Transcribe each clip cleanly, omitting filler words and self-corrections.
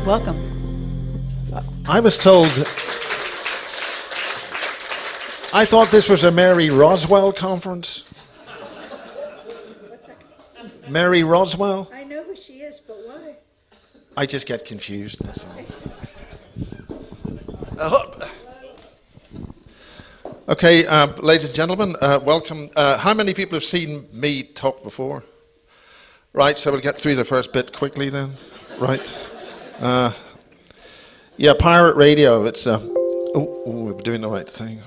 Welcome. I was told, I thought this was a Mary Roswell conference. What's that? Mary Roswell? I know who she is, but why? I just get confused, that's all. Okay, ladies and gentlemen, welcome. How many people have seen me talk before? Right, so we'll get through the first bit quickly then. Right. Yeah, pirate radio, it's... we're doing the right thing.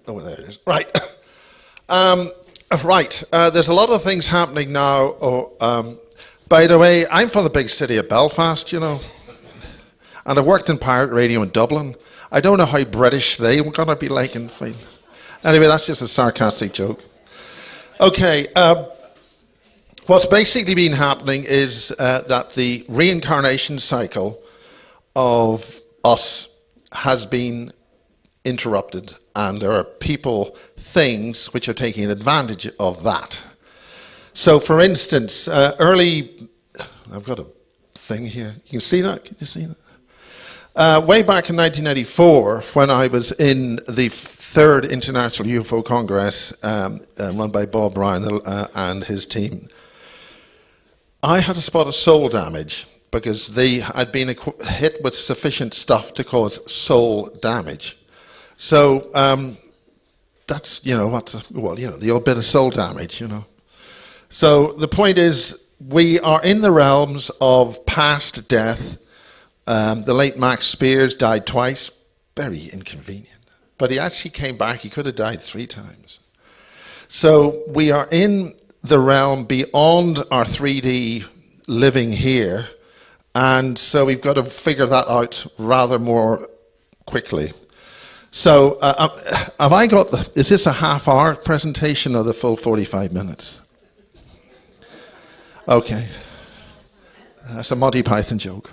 Oh, there it is. Right. Right, there's a lot of things happening now. By the way, I'm from the big city of Belfast, you know. And I worked in pirate radio in Dublin. I don't know how British they were going to be like in Finland. Anyway, that's just a sarcastic joke. Okay, what's basically been happening is that the reincarnation cycle of us has been interrupted, and there are people, things, which are taking advantage of that. So, for instance, I've got a thing here. You can see that? Can you see that? Way back in 1994, when I was in the third International UFO Congress, run by Bob Brown and his team, I had to spot a soul damage because they had been hit with sufficient stuff to cause soul damage. So that's, you know, the old bit of soul damage, you know. So the point is, we are in the realms of past death. The late Max Spears died twice, very inconvenient. But he actually came back, he could have died 3 times. So we are in the realm beyond our 3D living here, and so we've got to figure that out rather more quickly. So have I got is this a half-hour presentation or the full 45 minutes? Okay. That's a Monty Python joke.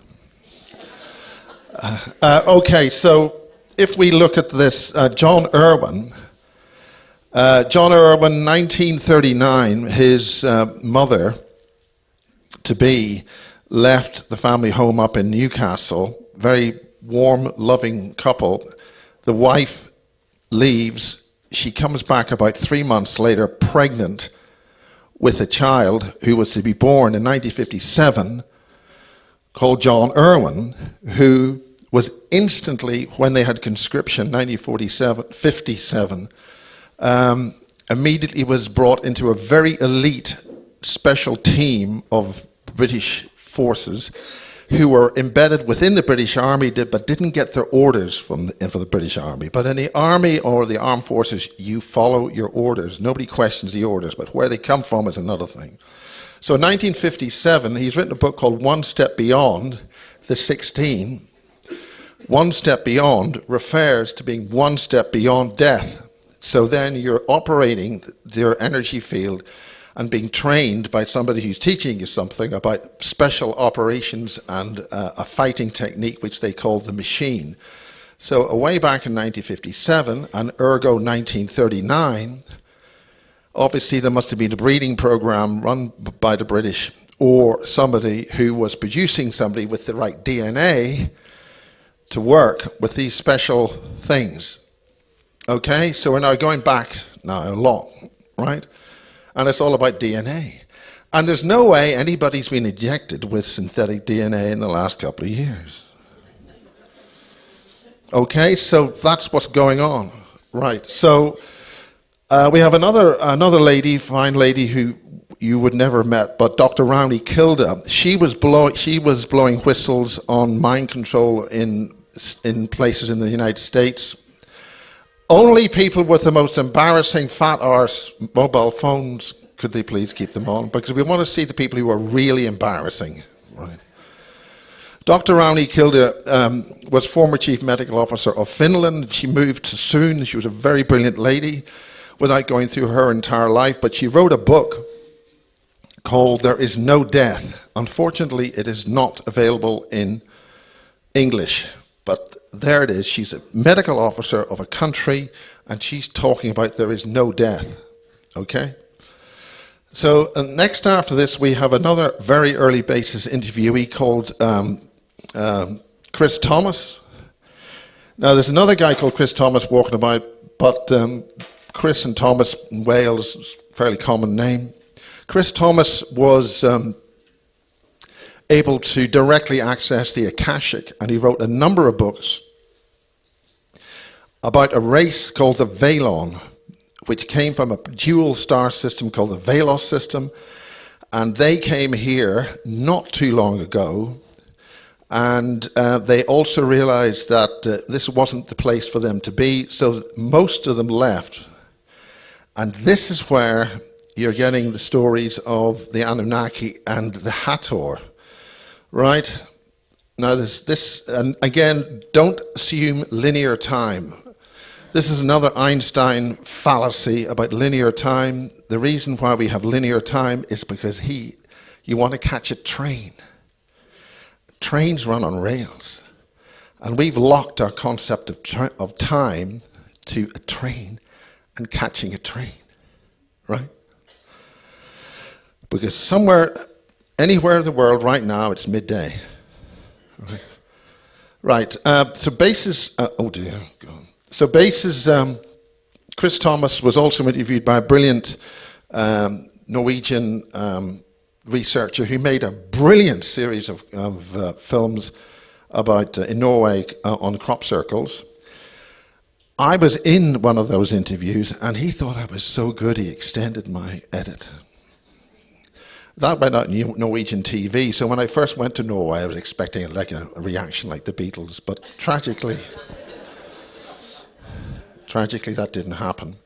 Okay, so if we look at this, John Irwin, 1939, his mother-to-be left the family home up in Newcastle, very warm, loving couple. The wife leaves. She comes back about 3 months later, pregnant with a child who was to be born in 1957, called John Irwin, who was instantly, when they had conscription, 1957, immediately was brought into a very elite special team of British forces who were embedded within the British Army but didn't get their orders from the British Army. But in the Army or the armed forces, you follow your orders. Nobody questions the orders, but where they come from is another thing. So in 1957, he's written a book called One Step Beyond the 16. One step beyond refers to being one step beyond death. So then you're operating your energy field and being trained by somebody who's teaching you something about special operations and a fighting technique which they call the machine. So way back in 1957 and ergo 1939, obviously there must have been a breeding program run by the British or somebody who was producing somebody with the right DNA to work with these special things. Okay, so we're now going back now a lot, right? And it's all about DNA. And there's no way anybody's been injected with synthetic DNA in the last couple of years. Okay, so that's what's going on, right? So we have another lady, fine lady, who you would never have met, but Dr. Rowney Kilda. She was blowing whistles on mind control in places in the United States. Only people with the most embarrassing fat arse mobile phones, could they please keep them on? Because we want to see the people who are really embarrassing. Right. Dr. Rowney Kilda was former chief medical officer of Finland. She moved soon. She was a very brilliant lady without going through her entire life. But she wrote a book called There Is No Death. Unfortunately, it is not available in English. But there it is. She's a medical officer of a country, and she's talking about there is no death. Okay? So next after this, we have another very early basis interviewee called Chris Thomas. Now, there's another guy called Chris Thomas walking about, but Chris and Thomas in Wales is a fairly common name. Chris Thomas was able to directly access the Akashic, and he wrote a number of books about a race called the Valon, which came from a dual star system called the Velos system, and they came here not too long ago, and they also realized that this wasn't the place for them to be, so most of them left. And this is where you're getting the stories of the Anunnaki and the Hathor, right? Now, this, and again, don't assume linear time. This is another Einstein fallacy about linear time. The reason why we have linear time is because you want to catch a train. Trains run on rails. And we've locked our concept of time to a train and catching a train, right? Because anywhere in the world right now, it's midday. Right, so basis, oh dear, God. So basis, Chris Thomas was also interviewed by a brilliant Norwegian researcher who made a brilliant series of films about in Norway on crop circles. I was in one of those interviews, and he thought I was so good he extended my edit. That went out on Norwegian TV, so when I first went to Norway, I was expecting like a reaction like the Beatles, but tragically that didn't happen.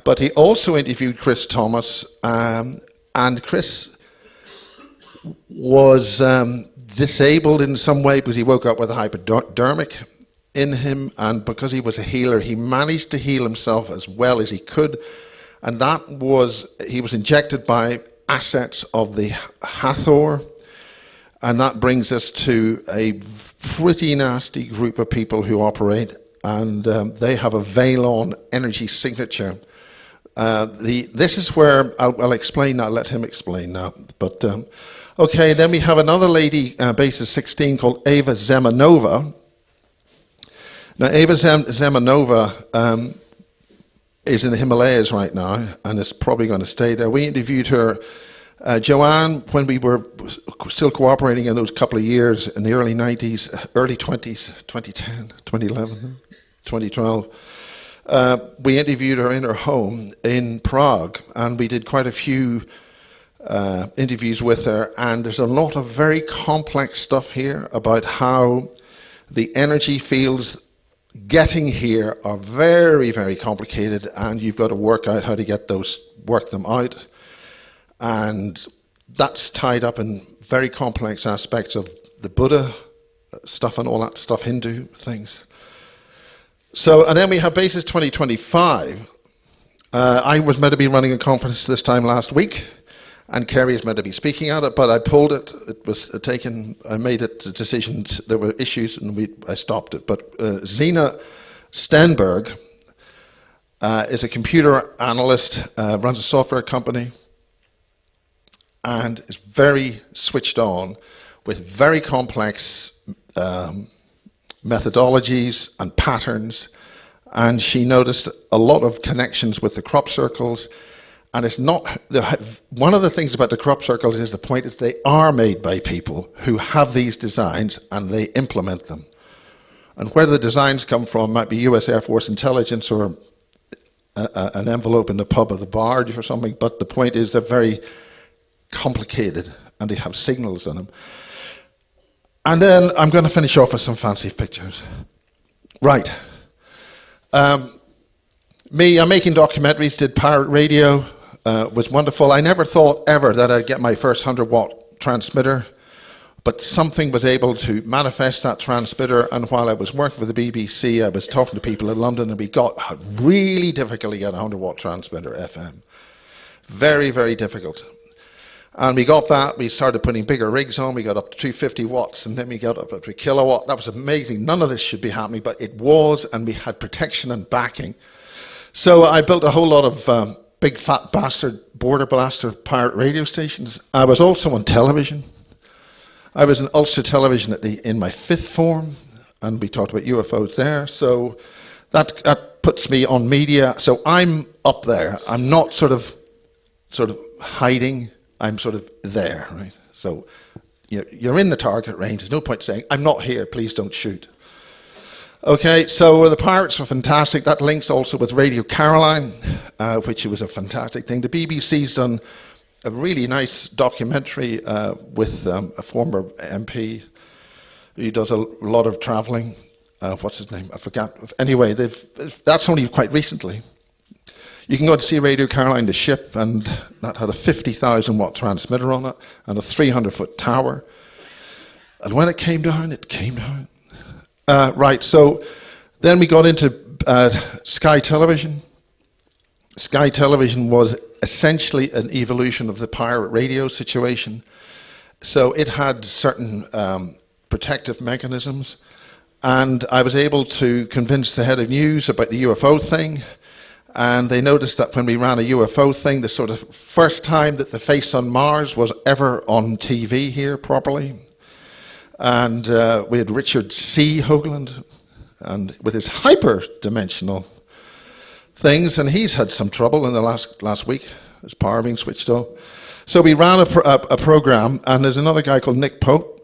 But he also interviewed Chris Thomas, and Chris was disabled in some way because he woke up with a hypodermic in him, and because he was a healer, he managed to heal himself as well as he could, and he was injected by assets of the Hathor, and that brings us to a pretty nasty group of people who operate, and they have a Valon energy signature. This is where I'll explain now, let him explain now. But okay, then we have another lady, basis 16, called Eva Zemanova. Now, Eva Zemanova is in the Himalayas right now, and is probably going to stay there. We interviewed her, Joanne, when we were still cooperating in those couple of years in the early 90s, early 20s, 2010, 2011, 2012. We interviewed her in her home in Prague, and we did quite a few interviews with her, and there's a lot of very complex stuff here about how the energy fields getting here are very, very complicated, and you've got to work out how to work them out. And that's tied up in very complex aspects of the Buddha stuff and all that stuff, Hindu things. So, and then we have Basis 2025. I was meant to be running a conference this time last week, and Kerry is meant to be speaking at it, but I pulled it. It was taken, I made it a decision, there were issues, and I stopped it. But Zena Stenberg is a computer analyst, runs a software company, and is very switched on with very complex methodologies and patterns, and she noticed a lot of connections with the crop circles. And it's not, one of the things about the crop circles is the point is they are made by people who have these designs and they implement them. And where the designs come from might be US Air Force intelligence or an envelope in the pub of the barge or something, but the point is they're very complicated and they have signals in them. And then I'm going to finish off with some fancy pictures. Right. I'm making documentaries, did pirate radio, was wonderful. I never thought ever that I'd get my first 100-watt transmitter, but something was able to manifest that transmitter, and while I was working with the BBC, I was talking to people in London, and we got really difficult to get a 100-watt transmitter FM. Very, very difficult. And we got that, we started putting bigger rigs on, we got up to 250 watts, and then we got up to a kilowatt. That was amazing. None of this should be happening, but it was, and we had protection and backing. So I built a whole lot of big fat bastard, border blaster pirate radio stations. I was also on television. I was in Ulster Television in my 5th form, and we talked about UFOs there. So that puts me on media. So I'm up there. I'm not sort of hiding. I'm sort of there, right? So you're in the target range. There's no point saying, I'm not here, please don't shoot. Okay, so the pirates were fantastic. That links also with Radio Caroline, which was a fantastic thing. The BBC's done a really nice documentary with a former MP who does a lot of travelling. What's his name? I forgot. Anyway, that's only quite recently. You can go to see Radio Caroline, the ship, and that had a 50,000 watt transmitter on it and a 300-foot tower. And when it came down, it came down. Right, so then we got into Sky Television. Sky Television was essentially an evolution of the pirate radio situation. So it had certain protective mechanisms, and I was able to convince the head of news about the UFO thing, and they noticed that when we ran a UFO thing, the sort of first time that the face on Mars was ever on TV here properly. And we had Richard C. Hoagland, and with his hyper-dimensional things, and he's had some trouble in the last week, his power being switched off. So we ran a program, and there's another guy called Nick Pope.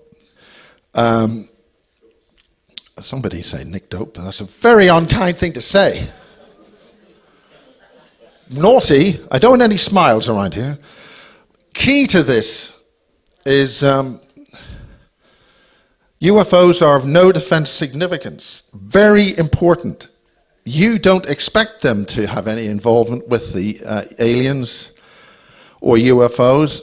Somebody say Nick Dope, but that's a very unkind thing to say. Naughty. I don't want any smiles around here. Key to this is UFOs are of no defense significance. Very important. You don't expect them to have any involvement with the aliens or UFOs,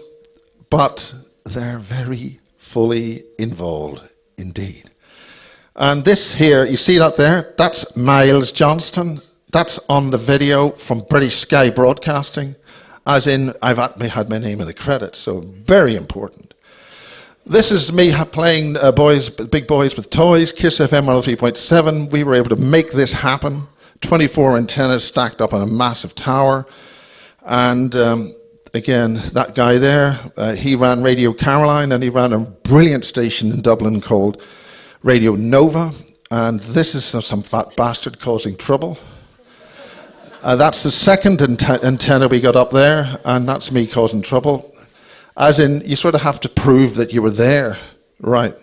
but they're very fully involved indeed. And this here, you see that there? That's Miles Johnston. That's on the video from British Sky Broadcasting, as in I've had my name in the credits, so very important. This is me playing Big Boys with Toys, Kiss FM 103.7. We were able to make this happen. 24 antennas stacked up on a massive tower. And again, that guy there, he ran Radio Caroline, and he ran a brilliant station in Dublin called Radio Nova. And this is some fat bastard causing trouble. That's the second antenna we got up there, and that's me causing trouble. As in, you sort of have to prove that you were there, right?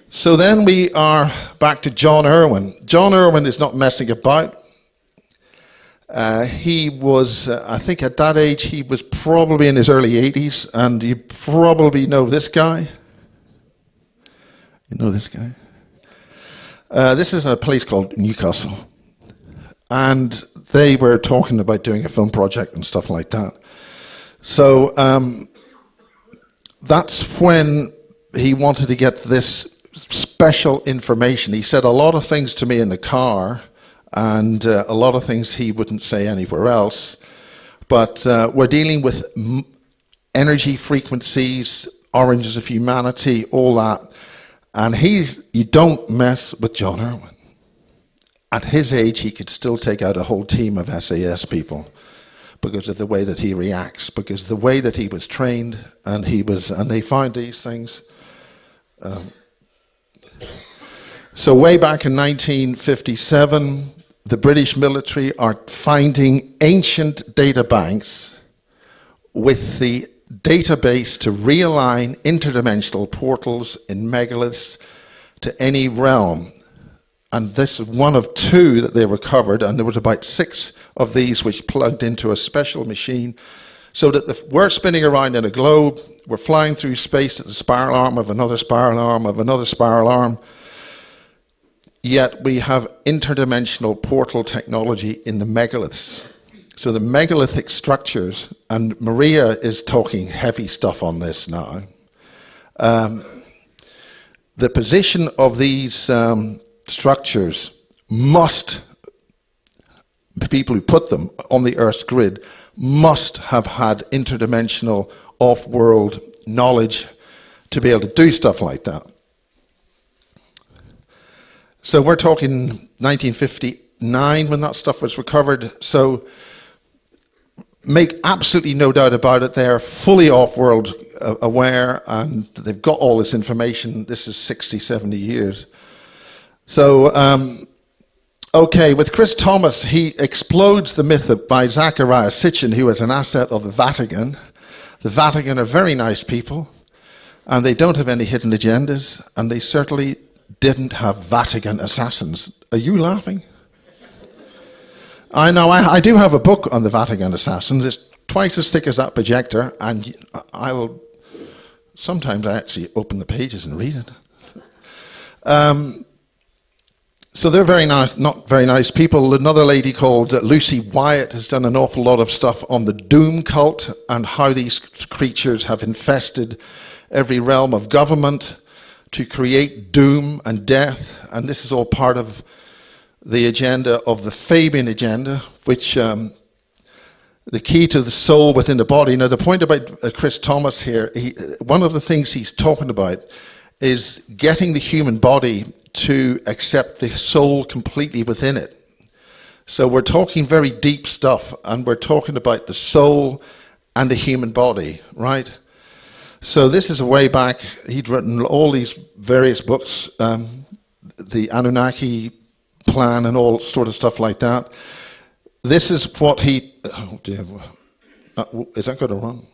So then we are back to John Irwin. John Irwin is not messing about. He was, I think at that age, he was probably in his early 80s, and you probably know this guy. You know this guy? This is a place called Newcastle. And they were talking about doing a film project and stuff like that. So that's when he wanted to get this special information. He said a lot of things to me in the car, and a lot of things he wouldn't say anywhere else. But we're dealing with energy frequencies, oranges of humanity, all that. And you don't mess with John Irwin. At his age, he could still take out a whole team of SAS people because of the way that he reacts, because the way that he was trained, and they found these things. So way back in 1957, the British military are finding ancient data banks with the database to realign interdimensional portals in megaliths to any realm. And this is one of 2 that they recovered, and there was about 6 of these which plugged into a special machine, so that we're spinning around in a globe, we're flying through space at the spiral arm of another spiral arm of another spiral arm, yet we have interdimensional portal technology in the megaliths. So the megalithic structures, and Maria is talking heavy stuff on this now, the position of these structures the people who put them on the Earth's grid must have had interdimensional off-world knowledge to be able to do stuff like that. So we're talking 1959 when that stuff was recovered. So make absolutely no doubt about it. They're fully off-world aware, and they've got all this information. This is 60, 70 years. So, okay, with Chris Thomas, he explodes the myth by Zecharia Sitchin, who is an asset of the Vatican. The Vatican are very nice people, and they don't have any hidden agendas, and they certainly didn't have Vatican assassins. Are you laughing? I know, I do have a book on the Vatican assassins. It's twice as thick as that projector, and sometimes I actually open the pages and read it. So they're very nice, not very nice people. Another lady called Lucy Wyatt has done an awful lot of stuff on the doom cult and how these creatures have infested every realm of government to create doom and death. And this is all part of the agenda of the Fabian agenda, which the key to the soul within the body. Now, the point about Chris Thomas here, one of the things he's talking about is getting the human body to accept the soul completely within it. So we're talking very deep stuff, and we're talking about the soul and the human body, right? So this is a way back. He'd written all these various books, the Anunnaki plan and all sort of stuff like that. This is what he... Oh dear. Is that going to run?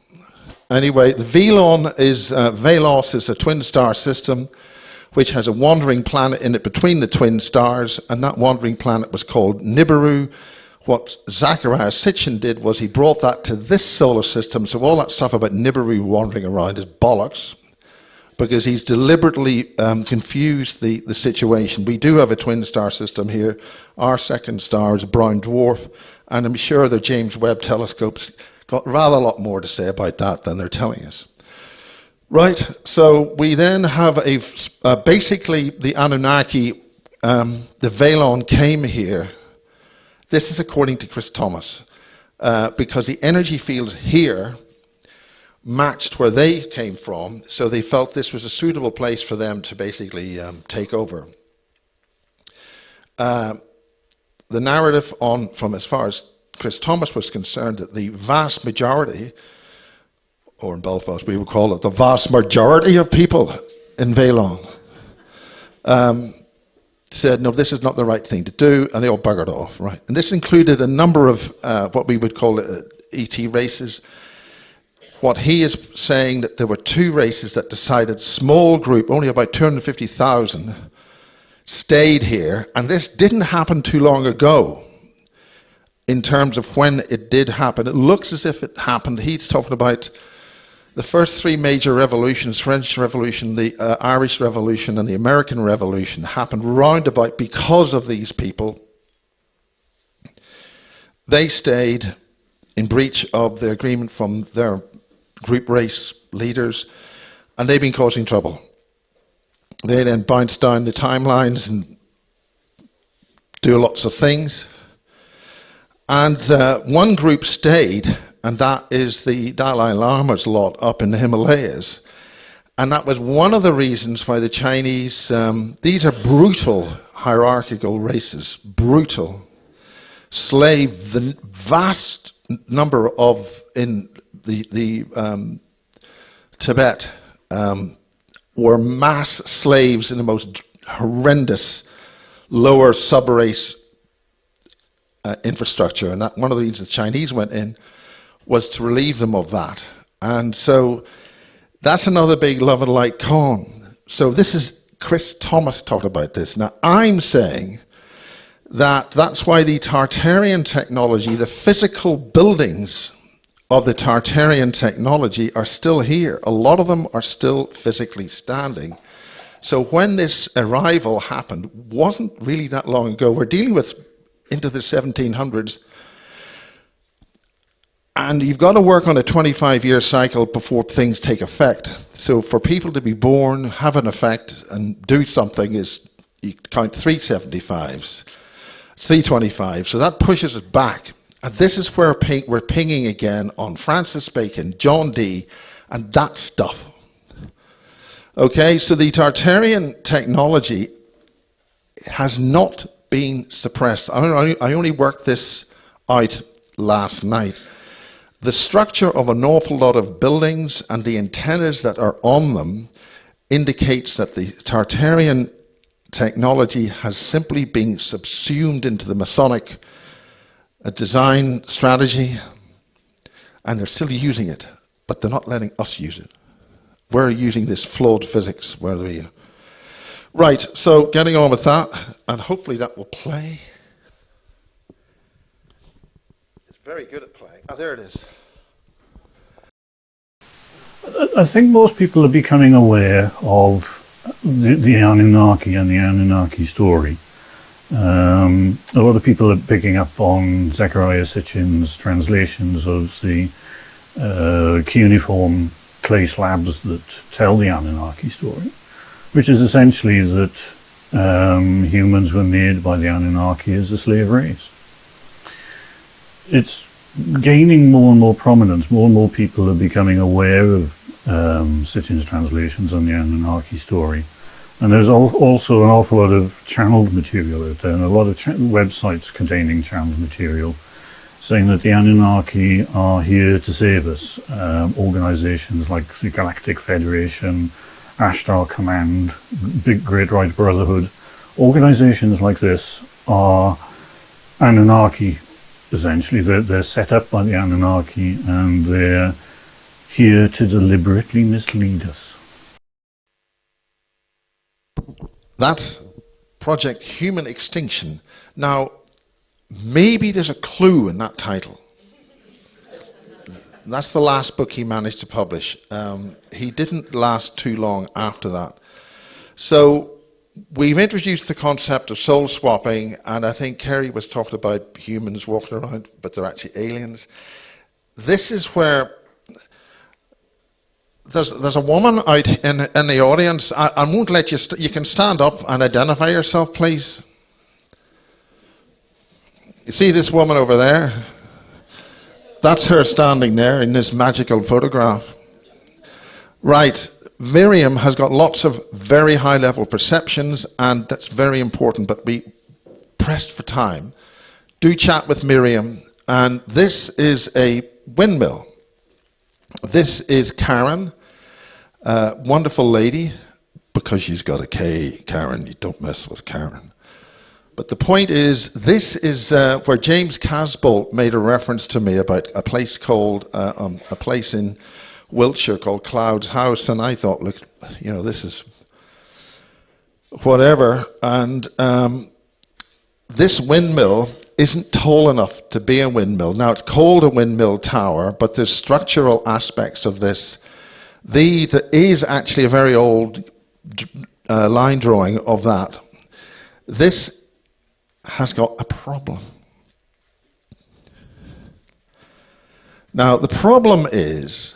Anyway, the Velos is a twin star system which has a wandering planet in it between the twin stars, and that wandering planet was called Nibiru. What Zecharia Sitchin did was he brought that to this solar system, so all that stuff about Nibiru wandering around is bollocks, because he's deliberately confused the situation. We do have a twin star system here. Our second star is a brown dwarf, and I'm sure the James Webb telescope's got rather a lot more to say about that than they're telling us. Right, so we then have basically the Anunnaki, the Velon came here. This is according to Chris Thomas, because the energy fields here matched where they came from, so they felt this was a suitable place for them to basically take over. The narrative from as far as Chris Thomas was concerned, that the vast majority, or in Belfast we would call it the vast majority of people in Velon, said, no, this is not the right thing to do, and they all buggered off, right? And this included a number of what we would call ET races. What he is saying, that there were two races that decided, small group, only about 250,000, stayed here, and this didn't happen too long ago in terms of when it did happen. It looks as if it happened. He's talking about the first three major revolutions, French Revolution, the Irish Revolution, and the American Revolution, happened roundabout because of these people. They stayed in breach of the agreement from their group race leaders, and they've been causing trouble. They then bounce down the timelines and do lots of things. And one group stayed, and that is the Dalai Lama's lot up in the Himalayas. And that was one of the reasons why the Chinese, these are brutal hierarchical races, brutal. Slave, the vast number of, in the Tibet, were mass slaves in the most horrendous lower sub-race infrastructure, and that one of the reasons the Chinese went in was to relieve them of that. And so that's another big love and light con. So this is Chris Thomas talked about this. Now I'm saying that that's why the Tartarian technology, the physical buildings of the Tartarian technology are still here. A lot of them are still physically standing. So when this arrival happened, wasn't really that long ago. We're dealing with into the 1700s. And you've got to work on a 25-year cycle before things take effect. So for people to be born, have an effect, and do something is, you count 375s, 325. So that pushes it back. And this is where we're pinging again on Francis Bacon, John Dee, and that stuff. Okay, so the Tartarian technology has not been suppressed. I only worked this out last night. The structure of an awful lot of buildings and the antennas that are on them indicates that the Tartarian technology has simply been subsumed into the Masonic design strategy, and they're still using it, but they're not letting us use it. We're using this flawed physics. Where we? Right, so getting on with that, and hopefully that will play. It's very good at playing. Oh, there it is. I think most people are becoming aware of the Anunnaki and the Anunnaki story. A lot of people are picking up on Zechariah Sitchin's translations of the cuneiform clay slabs that tell the Anunnaki story, which is essentially that humans were made by the Anunnaki as a slave race. It's gaining more and more prominence. More and more people are becoming aware of Sitchin's translations on the Anunnaki story. And there's also an awful lot of channeled material out there, and a lot of websites containing channeled material saying that the Anunnaki are here to save us. Organizations like the Galactic Federation, Ashtar Command, Big Great White Brotherhood, organizations like this are Anunnaki, essentially. They're set up by the Anunnaki, and they're here to deliberately mislead us. That's Project Human Extinction. Now, maybe there's a clue in that title. That's the last book he managed to publish. He didn't last too long after that. So we've introduced the concept of soul swapping, and I think Kerry was talking about humans walking around, but they're actually aliens. This is where there's a woman out in the audience. I won't let you. You can stand up and identify yourself, please. You see this woman over there? That's her standing there in this magical photograph. Right. Miriam has got lots of very high-level perceptions, and that's very important, but we pressed for time. Do chat with Miriam. And this is a windmill. This is Karen, wonderful lady, because she's got a K, Karen. You don't mess with Karen. But the point is, this is where James Casbolt made a reference to me about a place called, a place in Wiltshire called Cloud's House, and I thought, look, you know, this is whatever. And this windmill isn't tall enough to be a windmill. Now, it's called a windmill tower, but there's structural aspects of this. There is actually a very old line drawing of that. This has got a problem. Now, the problem is,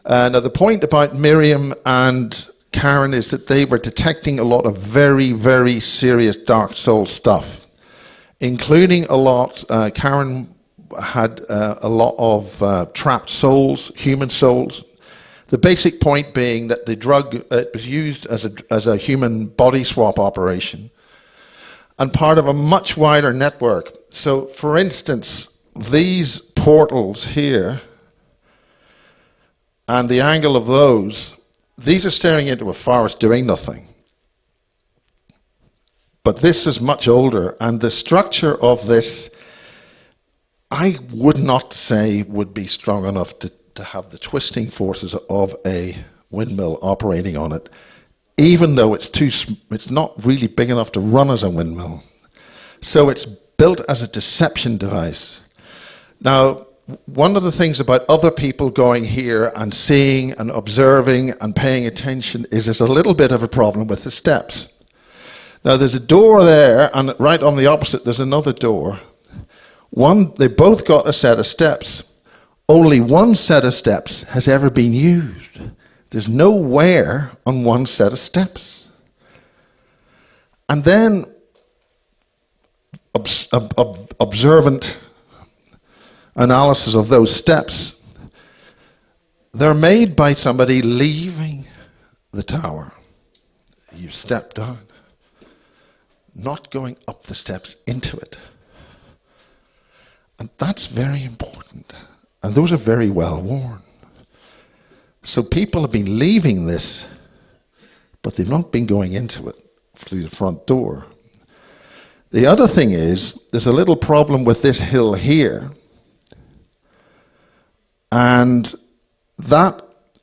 now the point about Miriam and Karen is that they were detecting a lot of very, very serious dark soul stuff, including a lot, Karen had a lot of trapped souls, human souls. The basic point being that the drug was used as a human body swap operation and part of a much wider network. So, for instance, these portals here and the angle of those, these are staring into a forest doing nothing. But this is much older, and the structure of this, I would not say would be strong enough to have the twisting forces of a windmill operating on it, even though it's not really big enough to run as a windmill. So it's built as a deception device. Now, one of the things about other people going here and seeing and observing and paying attention is there's a little bit of a problem with the steps. Now, there's a door there, and right on the opposite, there's another door. They both got a set of steps. Only one set of steps has ever been used. There's no wear on one set of steps. And then observant analysis of those steps, they're made by somebody leaving the tower. You step down, not going up the steps into it. And that's very important. And those are very well worn. So people have been leaving this, but they've not been going into it through the front door. The other thing is, there's a little problem with this hill here. And that,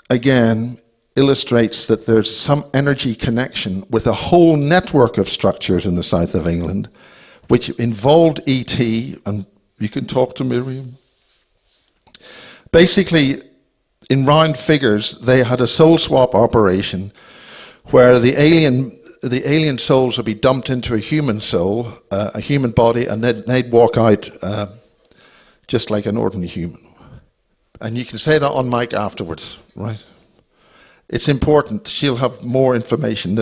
again, illustrates that there's some energy connection with a whole network of structures in the south of England, which involved ET, and you can talk to Miriam. Basically, in round figures, they had a soul swap operation where the alien souls would be dumped into a human soul, a human body, and then they'd walk out just like an ordinary human. And you can say that on mic afterwards, right? It's important. She'll have more information.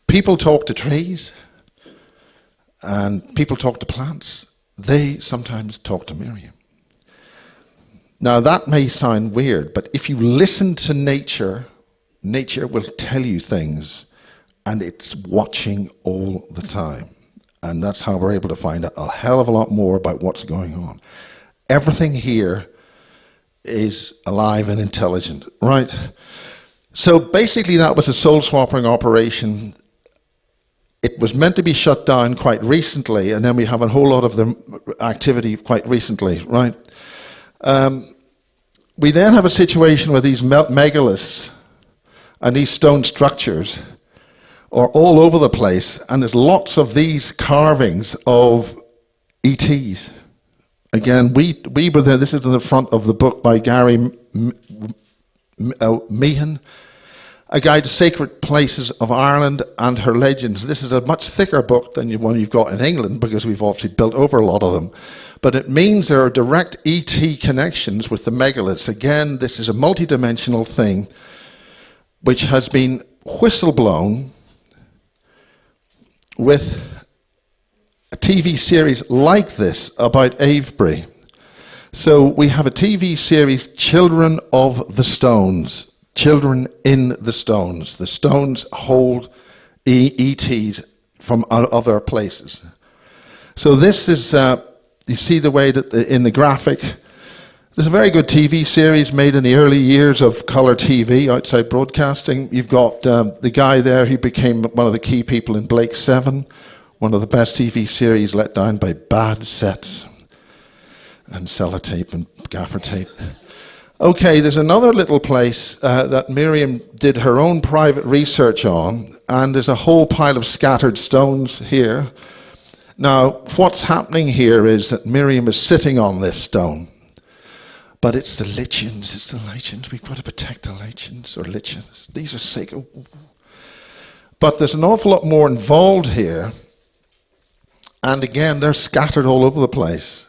People talk to trees, and people talk to plants. They sometimes talk to Miriam. Now, that may sound weird, but if you listen to nature, nature will tell you things, and it's watching all the time. And that's how we're able to find out a hell of a lot more about what's going on. Everything here is alive and intelligent, right? So basically that was a soul-swapping operation. It was meant to be shut down quite recently, and then we have a whole lot of the activity quite recently, right? We then have a situation where these megaliths and these stone structures are all over the place, and there's lots of these carvings of ETs. Again, we were there. This is in the front of the book by Gary Meehan, A Guide to Sacred Places of Ireland and Her Legends. This is a much thicker book than the one you've got in England, because we've obviously built over a lot of them. But it means there are direct ET connections with the megaliths. Again, this is a multidimensional thing which has been whistleblown with a TV series like this about Avebury. So we have a TV series, Children of the Stones, Children in the Stones. The stones hold ETs from other places. So this is, you see the way that in the graphic, there's a very good TV series made in the early years of colour TV, outside broadcasting. You've got the guy there who became one of the key people in Blake 7, one of the best TV series let down by bad sets and sellotape and gaffer tape. Okay, there's another little place that Miriam did her own private research on, and there's a whole pile of scattered stones here. Now, what's happening here is that Miriam is sitting on this stone. But it's the lichens, it's the lichens. We've got to protect the lichens, or lichens. These are sacred. But there's an awful lot more involved here. And again, they're scattered all over the place.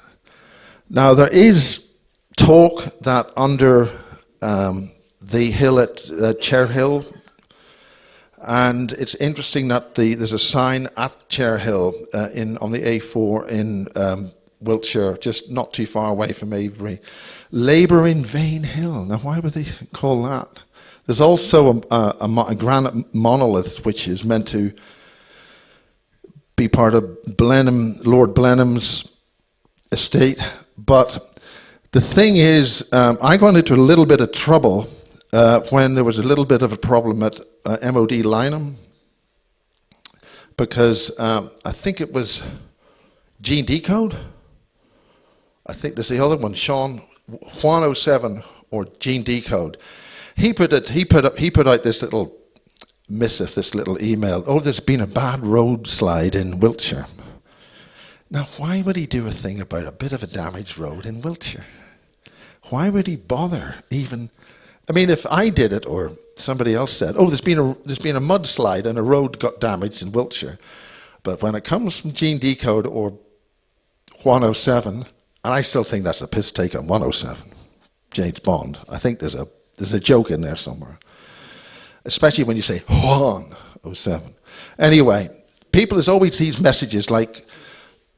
Now, there is talk that under the hill at Chair Hill, and it's interesting that there's a sign at Chair Hill on the A4 in Wiltshire, just not too far away from Avebury. Labour in Vain Hill. Now, why would they call that? There's also a granite monolith which is meant to be part of Lord Blenheim's estate. But the thing is, I got into a little bit of trouble when there was a little bit of a problem at MOD Lynham, because I think it was Gene Decode. I think there's the other one, Sean 107 or Gene Decode. He put out this little missive, this little email. Oh, there's been a bad road slide in Wiltshire. Now, why would he do a thing about a bit of a damaged road in Wiltshire? Why would he bother even? I mean, if I did it or somebody else said, oh, there's been a mudslide and a road got damaged in Wiltshire. But when it comes from Gene Decode or 107, and I still think that's a piss take on 107, James Bond. I think there's a joke in there somewhere. Especially when you say 107. Anyway, there's always these messages like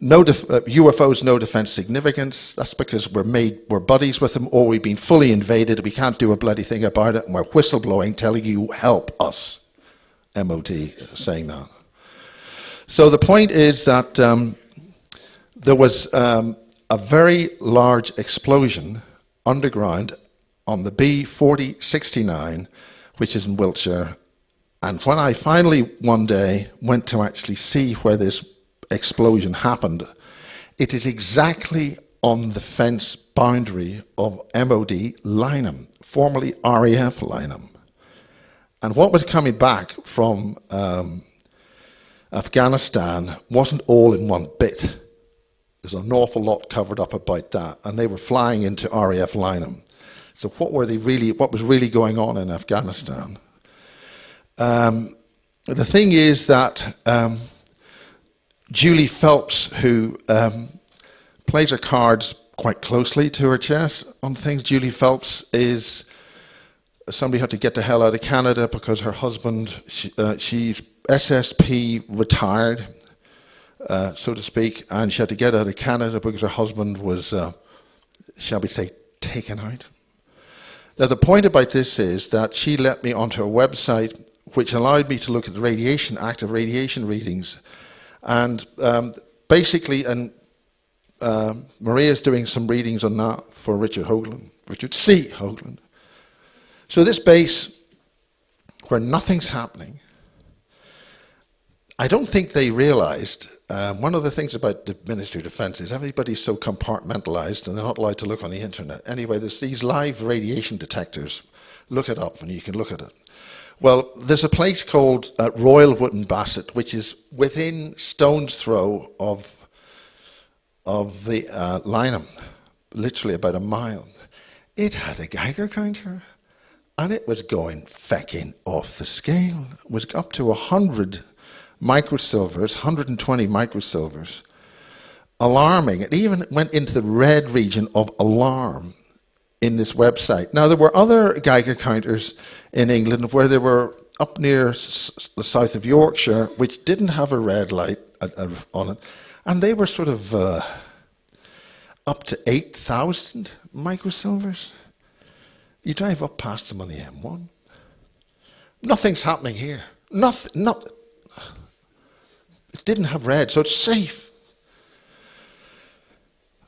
UFOs, no defense significance. That's because we're buddies with them, or we've been fully invaded. We can't do a bloody thing about it, and we're whistleblowing, telling you, help us. MOD saying that. So the point is that there was a very large explosion underground on the B4069, which is in Wiltshire. And when I finally one day went to actually see where this explosion happened, it is exactly on the fence boundary of MOD Lynham, formerly RAF Lynham. And what was coming back from Afghanistan wasn't all in one bit. There's an awful lot covered up about that, and they were flying into RAF Lynham. So what was really going on in Afghanistan? The thing is that Julie Phelps, who plays her cards quite closely to her chest on things, Julie Phelps is somebody who had to get the hell out of Canada because her husband, she's SSP retired, so to speak, and she had to get out of Canada because her husband was, shall we say, taken out. Now the point about this is that she let me onto a website which allowed me to look at the active radiation readings, and basically, Maria's doing some readings on that for Richard C. Hoagland. So this base, where nothing's happening, I don't think they realized, one of the things about the Ministry of Defence is everybody's so compartmentalized and they're not allowed to look on the internet. Anyway, there's these live radiation detectors. Look it up and you can look at it. Well, there's a place called Royal Wootton Bassett, which is within stone's throw of the Lynham, literally about a mile. It had a Geiger counter, and it was going fecking off the scale. It was up to 100 microsilvers, 120 microsilvers, alarming. It even went into the red region of alarm in this website. Now, there were other Geiger counters in England where they were up near the south of Yorkshire, which didn't have a red light on it, and they were sort of up to 8,000 microsilvers. You drive up past them on the M1. Nothing's happening here. Nothing. It didn't have red, so it's safe.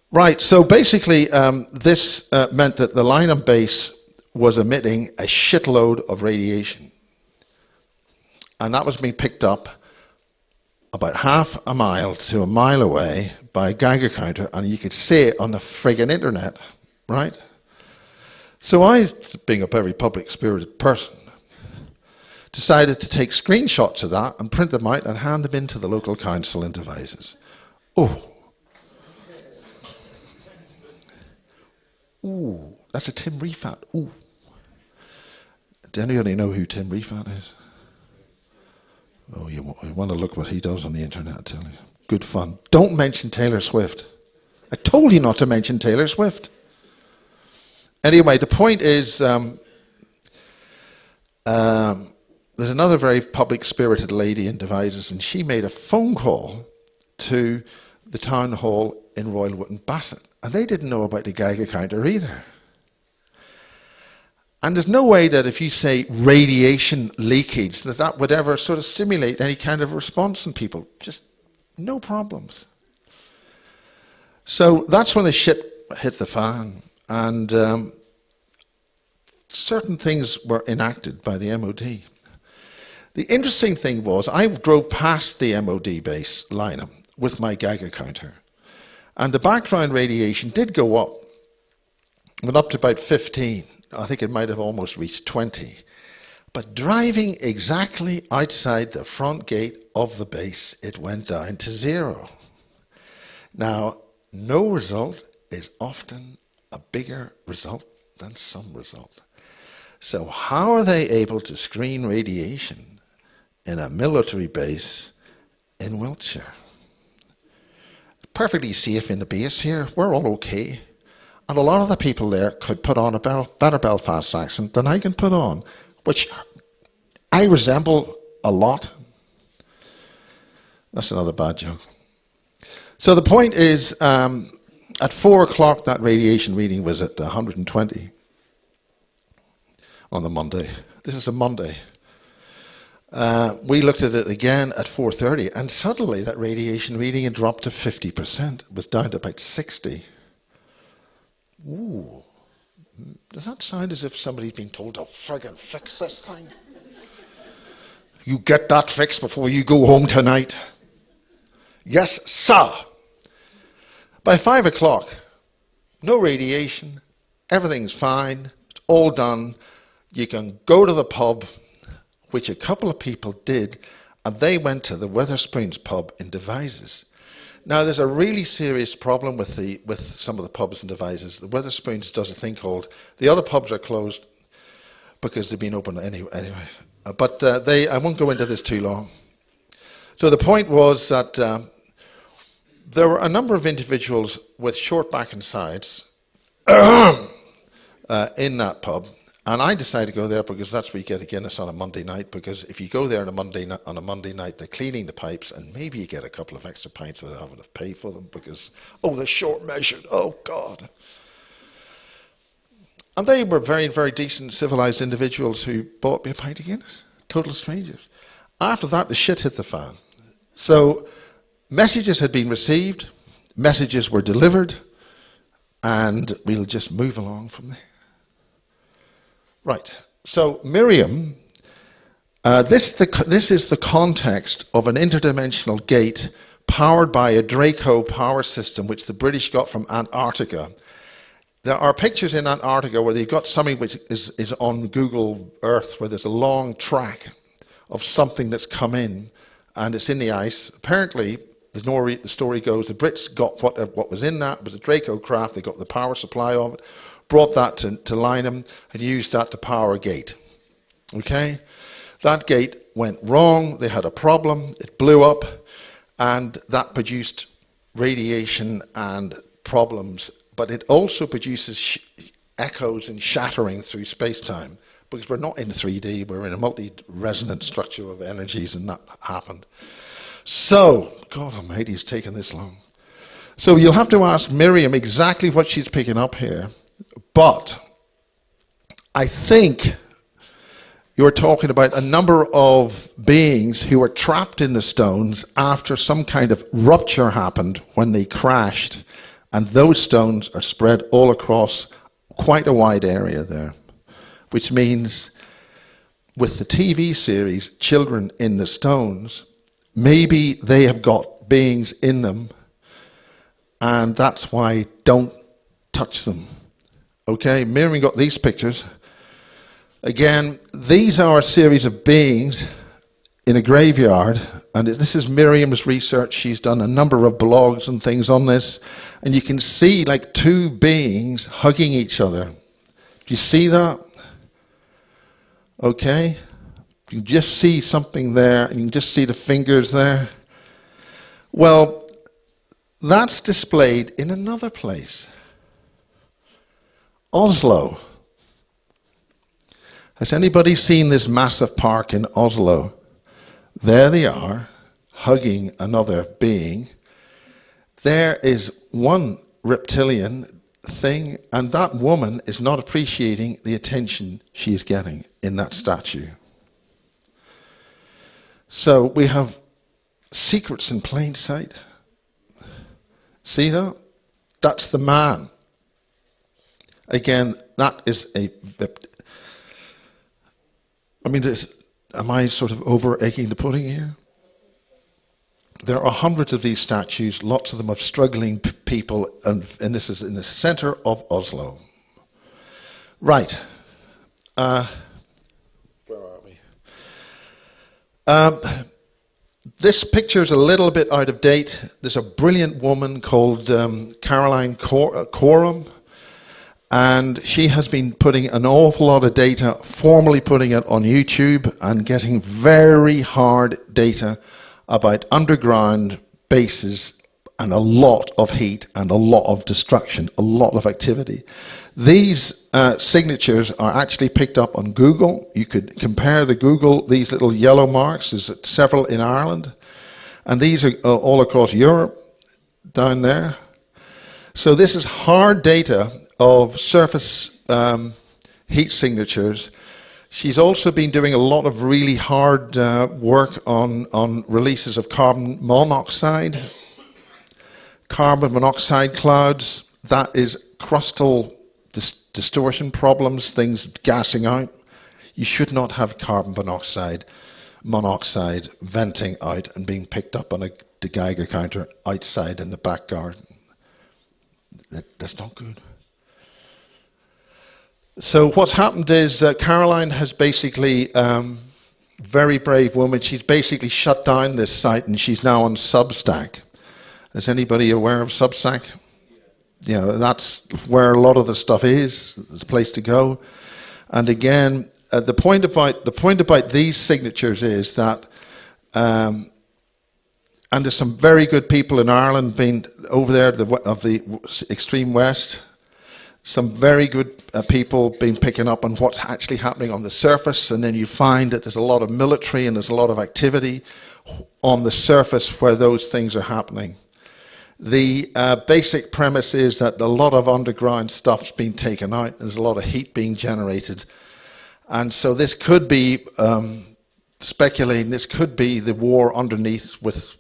Right, so basically this meant that the Lynham base was emitting a shitload of radiation. And that was being picked up about half a mile to a mile away by a Geiger counter, and you could see it on the friggin' internet, right? So I, being a very public-spirited person, decided to take screenshots of that and print them out and hand them in to the local council in Devizes. Oh. Ooh, that's a Tim Refat. Ooh. Do anybody know who Tim Refat is? Oh, you want to look what he does on the internet, I tell you. Good fun. Don't mention Taylor Swift. I told you not to mention Taylor Swift. Anyway, the point is, there's another very public-spirited lady in Devizes, and she made a phone call to the town hall in Royal Wootton Bassett, and they didn't know about the Geiger counter either. And there's no way that if you say radiation leakage, that would ever sort of stimulate any kind of response in people. Just no problems. So that's when the shit hit the fan, and certain things were enacted by the MOD. The interesting thing was, I drove past the MOD base, Lynham, with my Geiger counter, and the background radiation did go up. It went up to about 15. I think it might have almost reached 20. But driving exactly outside the front gate of the base, it went down to 0. Now, no result is often a bigger result than some result. So how are they able to screen radiation in a military base in Wiltshire? Perfectly safe in the base here. We're all okay. And a lot of the people there could put on a better Belfast accent than I can put on, which I resemble a lot. That's another bad joke. So the point is, at 4 o'clock, that radiation reading was at 120 on the Monday. This is a Monday. We looked at it again at 4:30, and suddenly that radiation reading had dropped to 50%, was down to about 60. Ooh. Does that sound as if somebody's been told to friggin' fix this thing? You get that fixed before you go home tonight. Yes, sir. By 5 o'clock, no radiation, everything's fine, it's all done. You can go to the pub, which a couple of people did, and they went to the Wetherspoons pub in Devizes. Now, there's a really serious problem with some of the pubs in Devizes. The Wetherspoons does a thing called, the other pubs are closed because they've been open anyway. But I won't go into this too long. So the point was that there were a number of individuals with short back and sides in that pub, and I decided to go there because that's where you get a Guinness on a Monday night, because if you go there on a Monday night, they're cleaning the pipes, and maybe you get a couple of extra pints without having to pay for them because, they're short measured, oh God. And they were very, very decent, civilized individuals who bought me a pint of Guinness, total strangers. After that, the shit hit the fan. So messages had been received, messages were delivered, and we'll just move along from there. Right, so Miriam, this is the context of an interdimensional gate powered by a Draco power system which the British got from Antarctica. There are pictures in Antarctica where they've got something which is on Google Earth, where there's a long track of something that's come in, and it's in the ice. Apparently, the story goes, the Brits got what was in that, was a Draco craft, they got the power supply of it, brought that to Lynham, and used that to power a gate. Okay? That gate went wrong, they had a problem, it blew up, and that produced radiation and problems, but it also produces echoes and shattering through space-time, because we're not in 3D, we're in a multi-resonant structure of energies, and that happened. So, God almighty, it's taken this long. So you'll have to ask Miriam exactly what she's picking up here, but I think you're talking about a number of beings who were trapped in the stones after some kind of rupture happened when they crashed, and those stones are spread all across quite a wide area there, which means with the TV series Children in the Stones, maybe they have got beings in them, and that's why don't touch them. Okay, Miriam got these pictures. Again, these are a series of beings in a graveyard, and this is Miriam's research. She's done a number of blogs and things on this, and you can see like two beings hugging each other. Do you see that? Okay, you can just see something there, and you can just see the fingers there. Well, that's displayed in another place. Oslo. Has anybody seen this massive park in Oslo? There they are, hugging another being. There is one reptilian thing, and that woman is not appreciating the attention she's getting in that statue. So we have secrets in plain sight. See that? That's the man. Again, that is am I sort of over-egging the pudding here? There are hundreds of these statues, lots of them of struggling people, and this is in the center of Oslo. Right. Where are we? This picture is a little bit out of date. There's a brilliant woman called Caroline Coram, and she has been putting an awful lot of data, formally putting it on YouTube, and getting very hard data about underground bases and a lot of heat and a lot of destruction, a lot of activity. These signatures are actually picked up on Google. You could compare these little yellow marks. There's several in Ireland, and these are all across Europe, down there. So this is hard data of surface heat signatures. She's also been doing a lot of really hard work on releases of carbon monoxide. Carbon monoxide clouds, that is crustal distortion problems, things gassing out. You should not have carbon monoxide venting out and being picked up on the Geiger counter outside in the back garden. That's not good. So what's happened is Caroline has basically, very brave woman, she's basically shut down this site and she's now on Substack. Is anybody aware of Substack? You know, that's where a lot of the stuff is. It's a place to go. And again, the point about these signatures is that, and there's some very good people in Ireland being over there of the extreme west. Some very good people been picking up on what's actually happening on the surface, and then you find that there's a lot of military and there's a lot of activity on the surface where those things are happening. The basic premise is that a lot of underground stuff's been taken out. There's a lot of heat being generated. And so this could be, speculating, this could be the war underneath with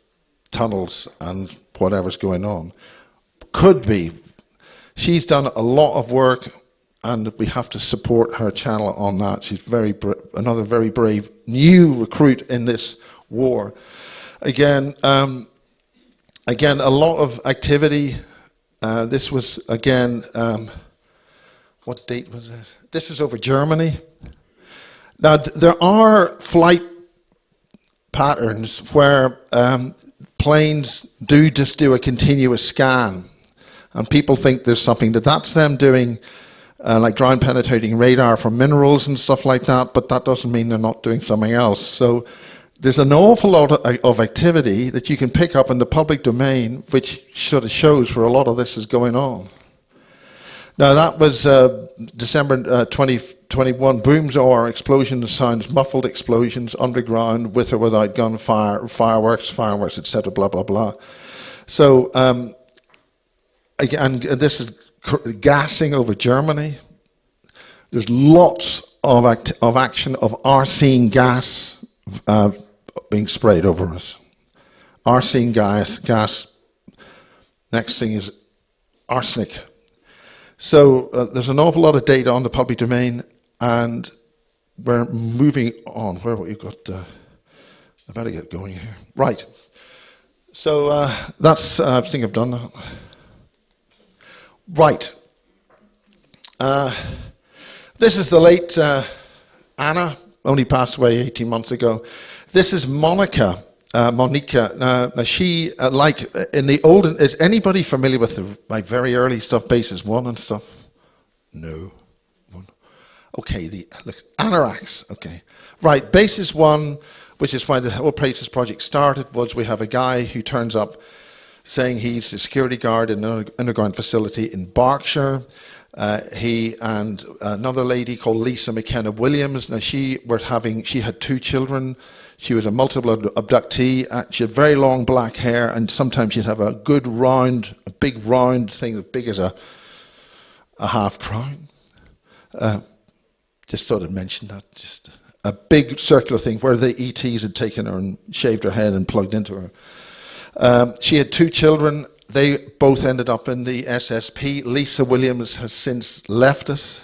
tunnels and whatever's going on. Could be. She's done a lot of work, and we have to support her channel on that. She's another very brave new recruit in this war. Again, a lot of activity. This was, again, what date was this? This is over Germany. Now, there are flight patterns where planes just do a continuous scan, and people think there's something that's them doing, like ground penetrating radar for minerals and stuff like that, but that doesn't mean they're not doing something else. So there's an awful lot of activity that you can pick up in the public domain, which sort of shows where a lot of this is going on. Now, that was December 2021. Booms or explosions, sounds, muffled explosions, underground, with or without gunfire, fireworks, etc., blah, blah, blah. So, again, this is gassing over Germany. There's lots of action of arsine gas being sprayed over us. Arsine gas. Next thing is arsenic. So there's an awful lot of data on the public domain, and we're moving on. Where have we got? I better get going here. Right. So that's. I think I've done that. Right. This is the late Anna. Only passed away 18 months ago. This is Monica. Monica. She, like in the olden, is anybody familiar with the very early stuff, Basis 1 and stuff? No. Okay, look, anoraks. Okay, right. Basis 1, which is why the whole Basis project started, was we have a guy who turns up saying he's a security guard in an underground facility in Berkshire. He and another lady called Lisa McKenna Williams. Now she had 2 children. She was a multiple abductee. She had very long black hair, and sometimes she'd have a big round thing as big as a half crown. Just thought I'd mention that. Just a big circular thing where the ETs had taken her and shaved her head and plugged into her. She had 2 children. They both ended up in the SSP. Lisa Williams has since left us.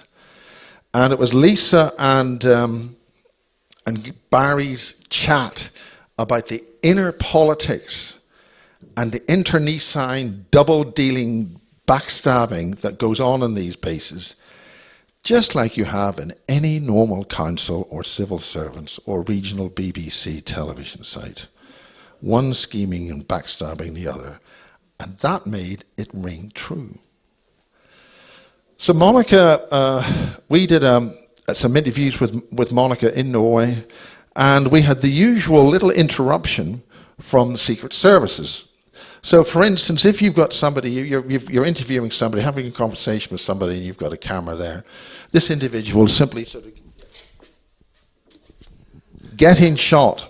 And it was Lisa and Barry's chat about the inner politics and the internecine double-dealing backstabbing that goes on in these bases, just like you have in any normal council or civil servants or regional BBC television site. One scheming and backstabbing the other. And that made it ring true. So Monica, we did some interviews with Monica in Norway, and we had the usual little interruption from the Secret Services. So, for instance, if you've got somebody, you're interviewing somebody, having a conversation with somebody, and you've got a camera there, this individual simply sort of get in shot.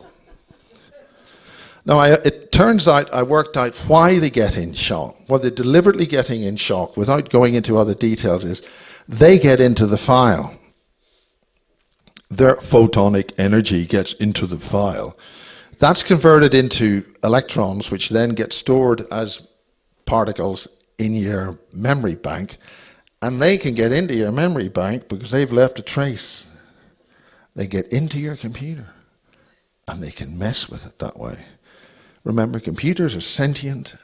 Now, it turns out I worked out why they get in shot. What they're deliberately getting in shot, without going into other details, is they get into the file. their photonic energy gets into the file. That's converted into electrons, which then get stored as particles in your memory bank, and they can get into your memory bank because they've left a trace. They get into your computer, and they can mess with it that way. Remember, computers are sentient,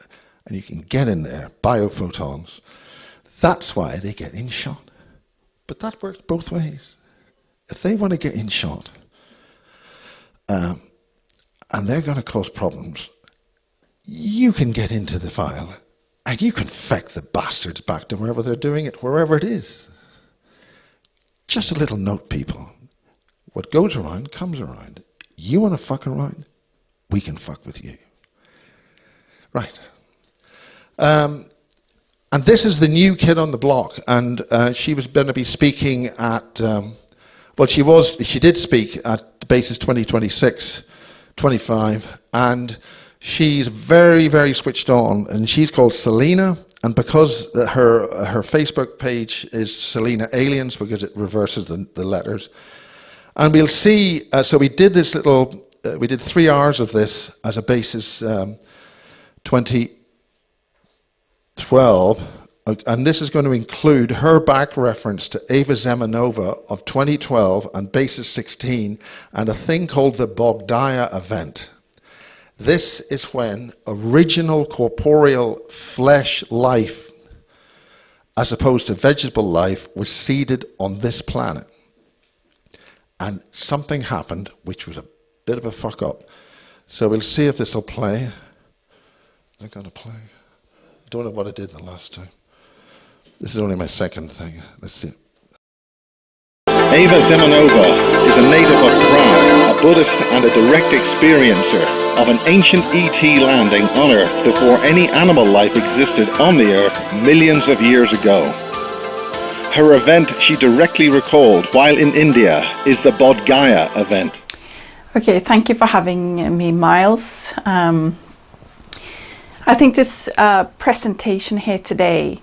and you can get in there, biophotons. That's why they get in shot. But that works both ways. If they want to get in shot, and they're going to cause problems, you can get into the file, and you can feck the bastards back to wherever they're doing it, wherever it is. Just a little note, people. What goes around comes around. You want to fuck around? We can fuck with you. Right. And this is the new kid on the block, and she was going to be speaking at, she did speak at the Basis 2026, 25, and she's very, very switched on, and she's called Selena, and because her Facebook page is Selena Aliens, because it reverses the letters, and we'll see, so we did this little, we did 3 hours of this as a Basis 2012, and this is going to include her back reference to Eva Zemanova of 2012 and Basis 16 and a thing called the Bogdaya event. This is when original corporeal flesh life, as opposed to vegetable life, was seeded on this planet. And something happened which was a bit of a fuck up. So we'll see if this will play. Is it going to play? I don't know what I did the last time. This is only my second thing. Let's see. Eva Zemanova is a native of Prague, a Buddhist and a direct experiencer of an ancient ET landing on Earth before any animal life existed on the Earth millions of years ago. Her event she directly recalled while in India is the Bodh Gaya event. Okay, thank you for having me, Miles. I think this presentation here today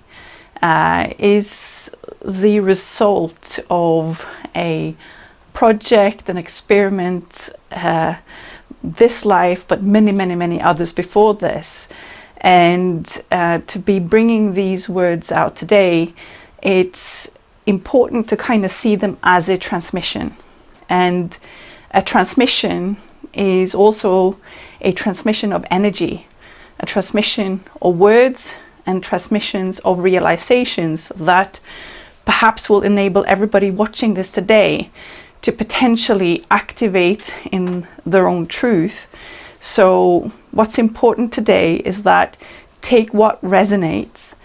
is the result of a project, an experiment, this life, but many, many, many others before this. And to be bringing these words out today, it's important to kind of see them as a transmission. And a transmission is also a transmission of energy, a transmission of words, and transmissions of realizations that perhaps will enable everybody watching this today to potentially activate in their own truth. So what's important today is that take what resonates,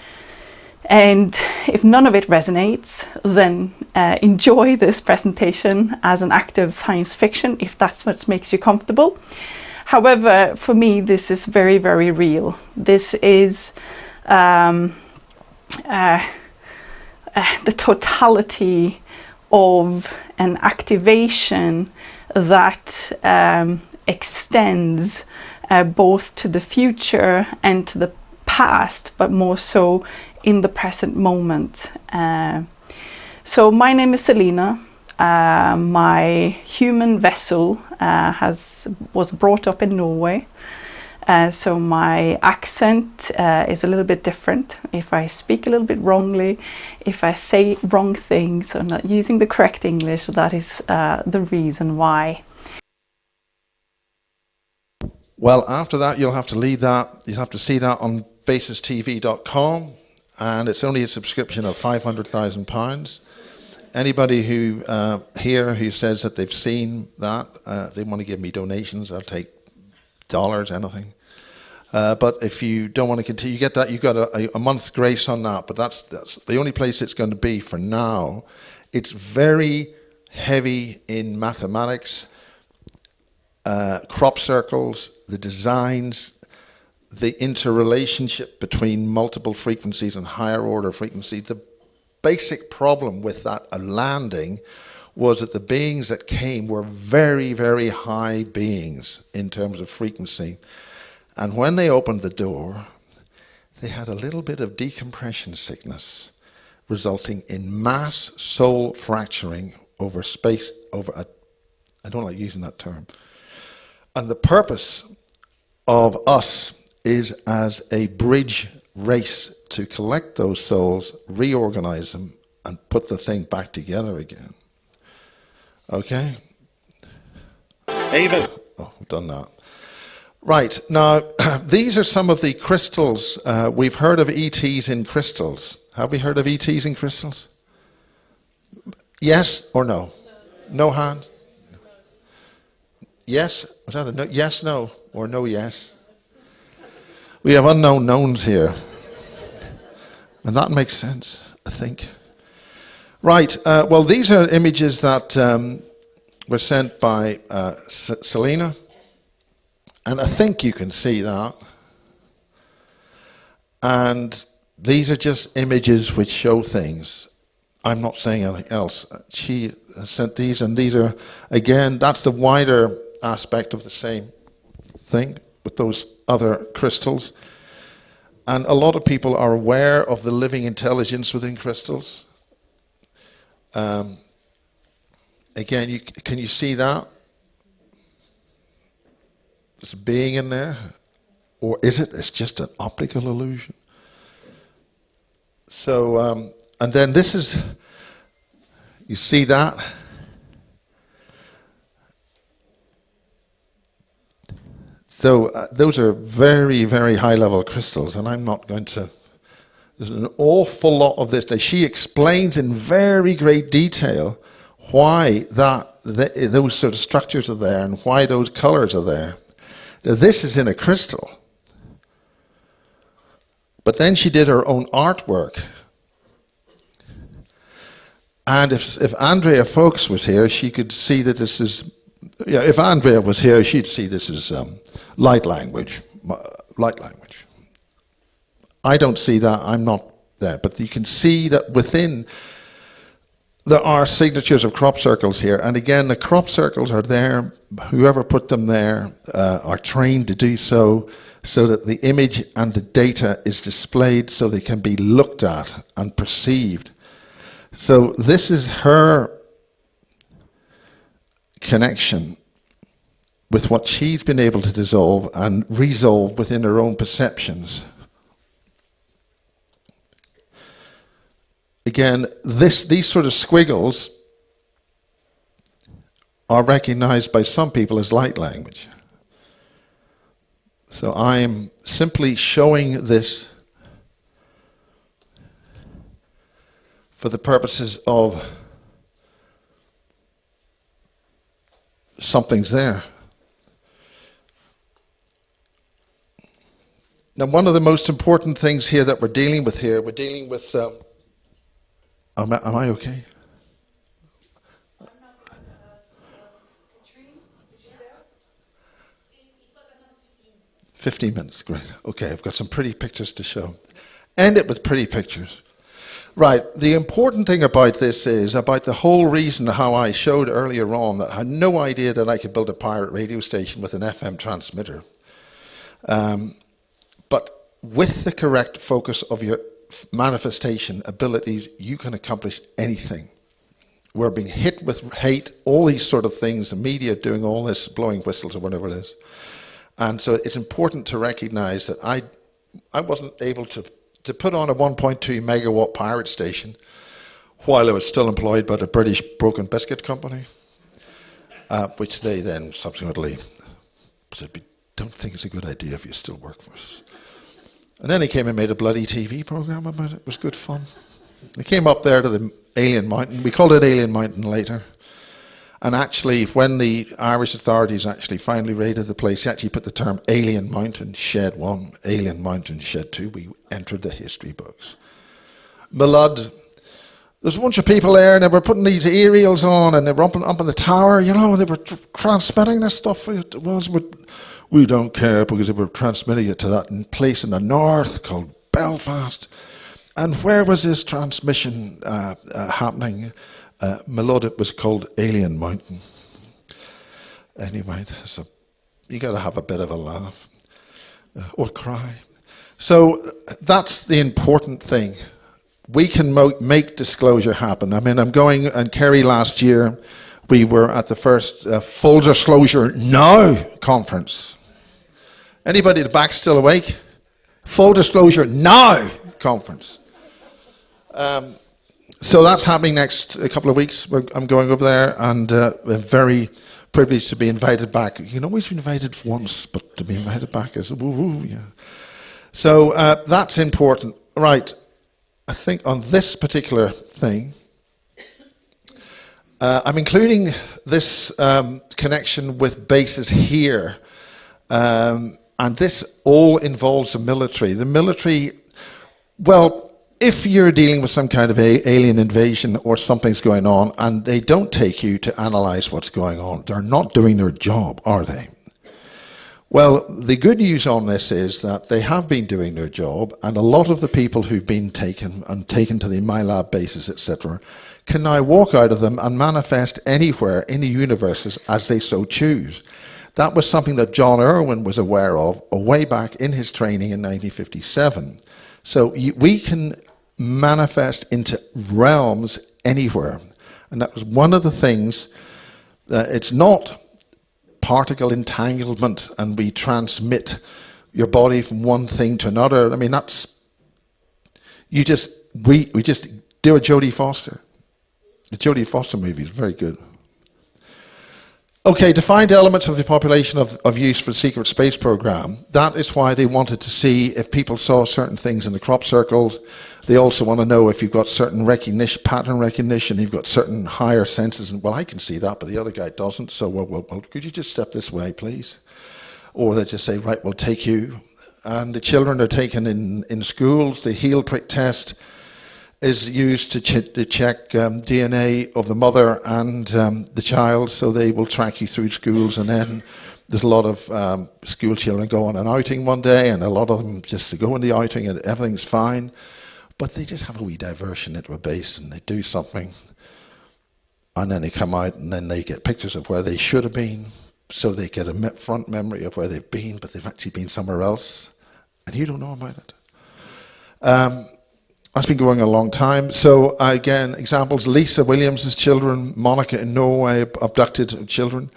and if none of it resonates, then enjoy this presentation as an act of science fiction, if that's what makes you comfortable. However, for me, this is very, very real. This is the totality of an activation that extends both to the future and to the past, but more so in the present moment. So my name is Selena. My human vessel was brought up in Norway. So my accent is a little bit different. If I speak a little bit wrongly, if I say wrong things or not using the correct English, that is the reason why. Well, after that, you'll have to lead that. You'll have to see that on basistv.com, and it's only a subscription of £500,000. Anybody who here who says that they've seen that, they want to give me donations, I'll take dollars, anything. But if you don't want to continue, you get that. You've got a month's grace on that. But that's the only place it's going to be for now. It's very heavy in mathematics, crop circles, the designs, the interrelationship between multiple frequencies and higher order frequencies. The basic problem with that landing was that the beings that came were very, very high beings in terms of frequency. And when they opened the door, they had a little bit of decompression sickness, resulting in mass soul fracturing over space, I don't like using that term. And the purpose of us is as a bridge race to collect those souls, reorganize them, and put the thing back together again. Okay? Ava. Oh, we've done that. Right, now, these are some of the crystals. We've heard of ETs in crystals. Have we heard of ETs in crystals? Yes or no? No hand? Yes? Was that a no? Yes, no, or no, yes? We have unknown knowns here. And that makes sense, I think. Right, well, these are images that were sent by Selena. And I think you can see that. And these are just images which show things. I'm not saying anything else. She sent these, and these are, again, that's the wider aspect of the same thing with those other crystals. And a lot of people are aware of the living intelligence within crystals. Again, can you see that? There's a being in there. Or is it? It's just an optical illusion. So, and then this is, you see that? So those are very, very high-level crystals, and I'm not going to... There's an awful lot of this. Now, she explains in very great detail why those sort of structures are there and why those colors are there. Now, this is in a crystal. But then she did her own artwork. And if Andrea Folks was here, she could see that this is... Yeah, if Andrea was here, she'd see this as light language. Light language. I don't see that. I'm not there. But you can see that within... There are signatures of crop circles here. And again, the crop circles are there. Whoever put them there are trained to do so that the image and the data is displayed so they can be looked at and perceived. So this is her connection with what she's been able to dissolve and resolve within her own perceptions. Again, these sort of squiggles are recognized by some people as light language. So I'm simply showing this for the purposes of something's there. Now, one of the most important things here that we're dealing with here, we're dealing with... am I okay? 15 minutes, great. Okay, I've got some pretty pictures to show. End it with pretty pictures. Right, the important thing about this is about the whole reason how I showed earlier on that I had no idea that I could build a pirate radio station with an FM transmitter. But with the correct focus of your manifestation abilities, you can accomplish anything. We're being hit with hate, all these sort of things, the media doing all this, blowing whistles or whatever it is. And so it's important to recognize that I wasn't able to put on a 1.2 megawatt pirate station while I was still employed by the British Broken Biscuit Company, which they then subsequently said, we don't think it's a good idea if you still work for us. And then he came and made a bloody TV program about it. It was good fun. They came up there to the Alien Mountain. We called it Alien Mountain later. And actually, when the Irish authorities actually finally raided the place, they actually put the term Alien Mountain Shed 1, Alien Mountain Shed 2. We entered the history books. Malud, there's a bunch of people there, and they were putting these aerials on, and they were up in the tower, you know, and they were transmitting this stuff. It was, we don't care, because they were transmitting it to that place in the north called Belfast. And where was this transmission happening? Malud, it was called Alien Mountain. Anyway, so you got to have a bit of a laugh or cry. So that's the important thing. we can make disclosure happen. I mean, I'm going, and Kerry last year, we were at the first Full Disclosure Now conference. Anybody at the back still awake? Full Disclosure Now conference. So that's happening next a couple of weeks. I'm going over there, and we're very privileged to be invited back. You can always be invited once, but to be invited back is woo-woo, yeah. So that's important. Right, I think on this particular thing, I'm including this connection with bases here. And this all involves the military. The military, well, if you're dealing with some kind of alien invasion or something's going on and they don't take you to analyze what's going on, they're not doing their job, are they? Well, the good news on this is that they have been doing their job, and a lot of the people who've been taken to the MyLab bases, etc., can now walk out of them and manifest anywhere in the universes as they so choose. That was something that John Irwin was aware of way back in his training in 1957. So we can manifest into realms anywhere. And that was one of the things, it's not particle entanglement and we transmit your body from one thing to another. I mean, that's, we just do a Jodie Foster. The Jodie Foster movie is very good. Okay, defined elements of the population of use for the secret space program. That is why they wanted to see if people saw certain things in the crop circles. They also want to know if you've got certain recognition, pattern recognition, you've got certain higher senses. And, well, I can see that, but the other guy doesn't. So, well, could you just step this way, please? Or they just say, right, we'll take you. And the children are taken in schools. The heel prick test is used to check DNA of the mother and the child, so they will track you through schools. And then there's a lot of school children go on an outing one day, and a lot of them just go on the outing and everything's fine, but they just have a wee diversion into a base and they do something, and then they come out and then they get pictures of where they should have been, so they get a front memory of where they've been, but they've actually been somewhere else, and you don't know about it. That's been going a long time. So again, examples, Lisa Williams' children, Monica in Norway, abducted children.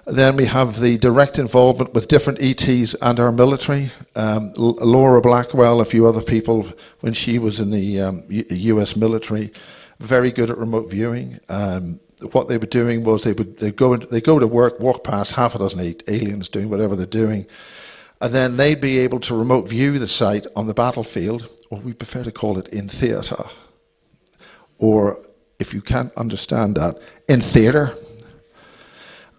Then we have the direct involvement with different ETs and our military. Laura Blackwell, a few other people, when she was in the US military, very good at remote viewing. What they were doing was they go to work, walk past half a dozen aliens doing whatever they're doing, and then they'd be able to remote view the site on the battlefield, or we prefer to call it in theatre, or if you can't understand that, in theatre.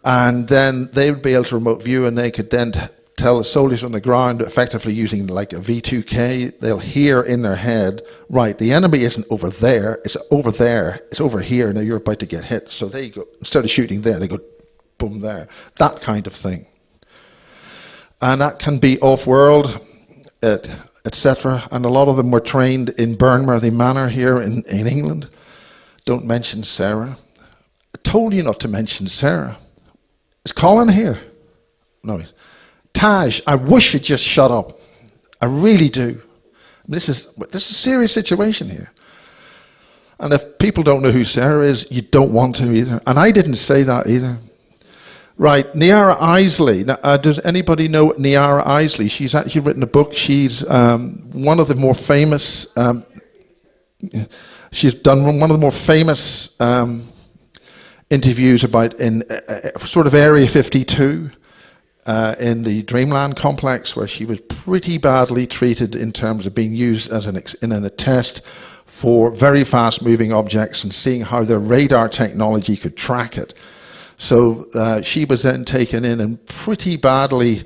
And then they would be able to remote view, and they could then tell the soldiers on the ground, effectively using like a V2K, they'll hear in their head, right, the enemy isn't over there, it's over there, it's over here, now you're about to get hit. So they go, instead of shooting there, they go boom there. That kind of thing. And that can be off-world, etc. And a lot of them were trained in Burnworthy Manor here in England. Don't mention Sarah. I told you not to mention Sarah. Is Colin here? No. Taj, I wish you'd just shut up. I really do. This is a serious situation here. And if people don't know who Sarah is, you don't want to either. And I didn't say that either. Right, Niara Isley. Now, does anybody know Niara Isley? She's actually written a book. She's one of the more famous. She's done one of the more famous interviews about in sort of Area 52 in the Dreamland complex, where she was pretty badly treated in terms of being used as in a test for very fast-moving objects and seeing how their radar technology could track it. So she was then taken in and pretty badly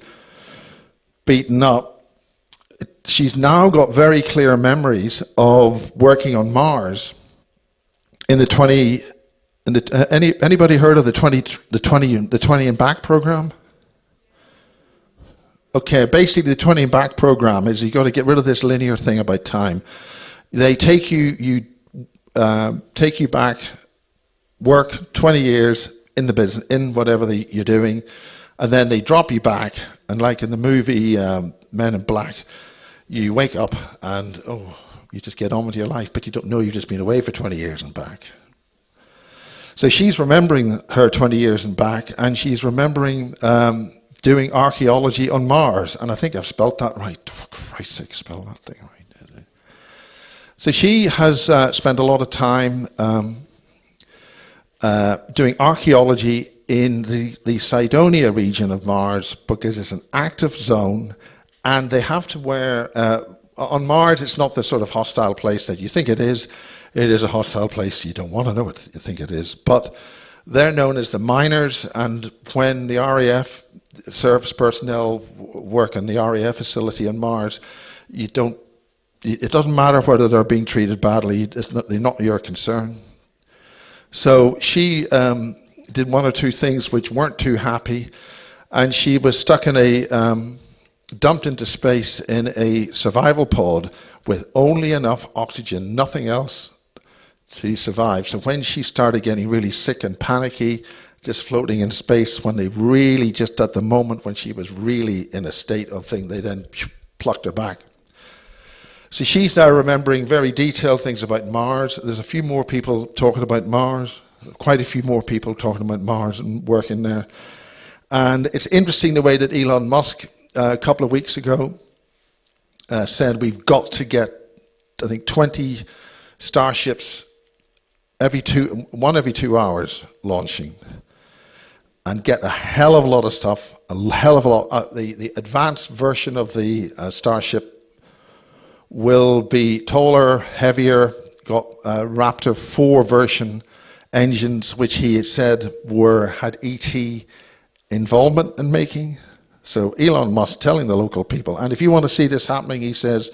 beaten up. She's now got very clear memories of working on Mars in the 20. Anybody heard of the 20 and back program? Okay, basically the 20 and back program is you got to get rid of this linear thing about time. They take you back, work 20 years in the business, in whatever you're doing, and then they drop you back, and like in the movie Men in Black, you wake up and, oh, You just get on with your life, but you don't know you've just been away for 20 years and back. So she's remembering her 20 years and back, and she's remembering doing archaeology on Mars. And I think I've spelt that right. For Christ's sake, spell that thing right. So she has spent a lot of time doing archaeology in the Cydonia region of Mars, because it's an active zone, and they have to wear... on Mars, it's not the sort of hostile place that you think it is. It is a hostile place. You don't want to know what you think it is. But they're known as the miners, and when the RAF service personnel work in the RAF facility on Mars, it doesn't matter whether they're being treated badly. They're not your concern. So she did one or two things which weren't too happy, and she was stuck in dumped into space in a survival pod with only enough oxygen, nothing else, to survive. So when she started getting really sick and panicky, just floating in space, when they really, just at the moment when she was really in a state of thing, they then plucked her back. So she's now remembering very detailed things about Mars. There's a few more people talking about Mars, quite a few more people talking about Mars and working there. And it's interesting the way that Elon Musk, a couple of weeks ago, said we've got to get, I think, 20 starships every 2 hours launching, and get a hell of a lot of stuff, a hell of a lot. The advanced version of the Starship will be taller, heavier, got Raptor 4 version engines, which he had said had ET involvement in making. So Elon Musk telling the local people, and if you want to see this happening, he says,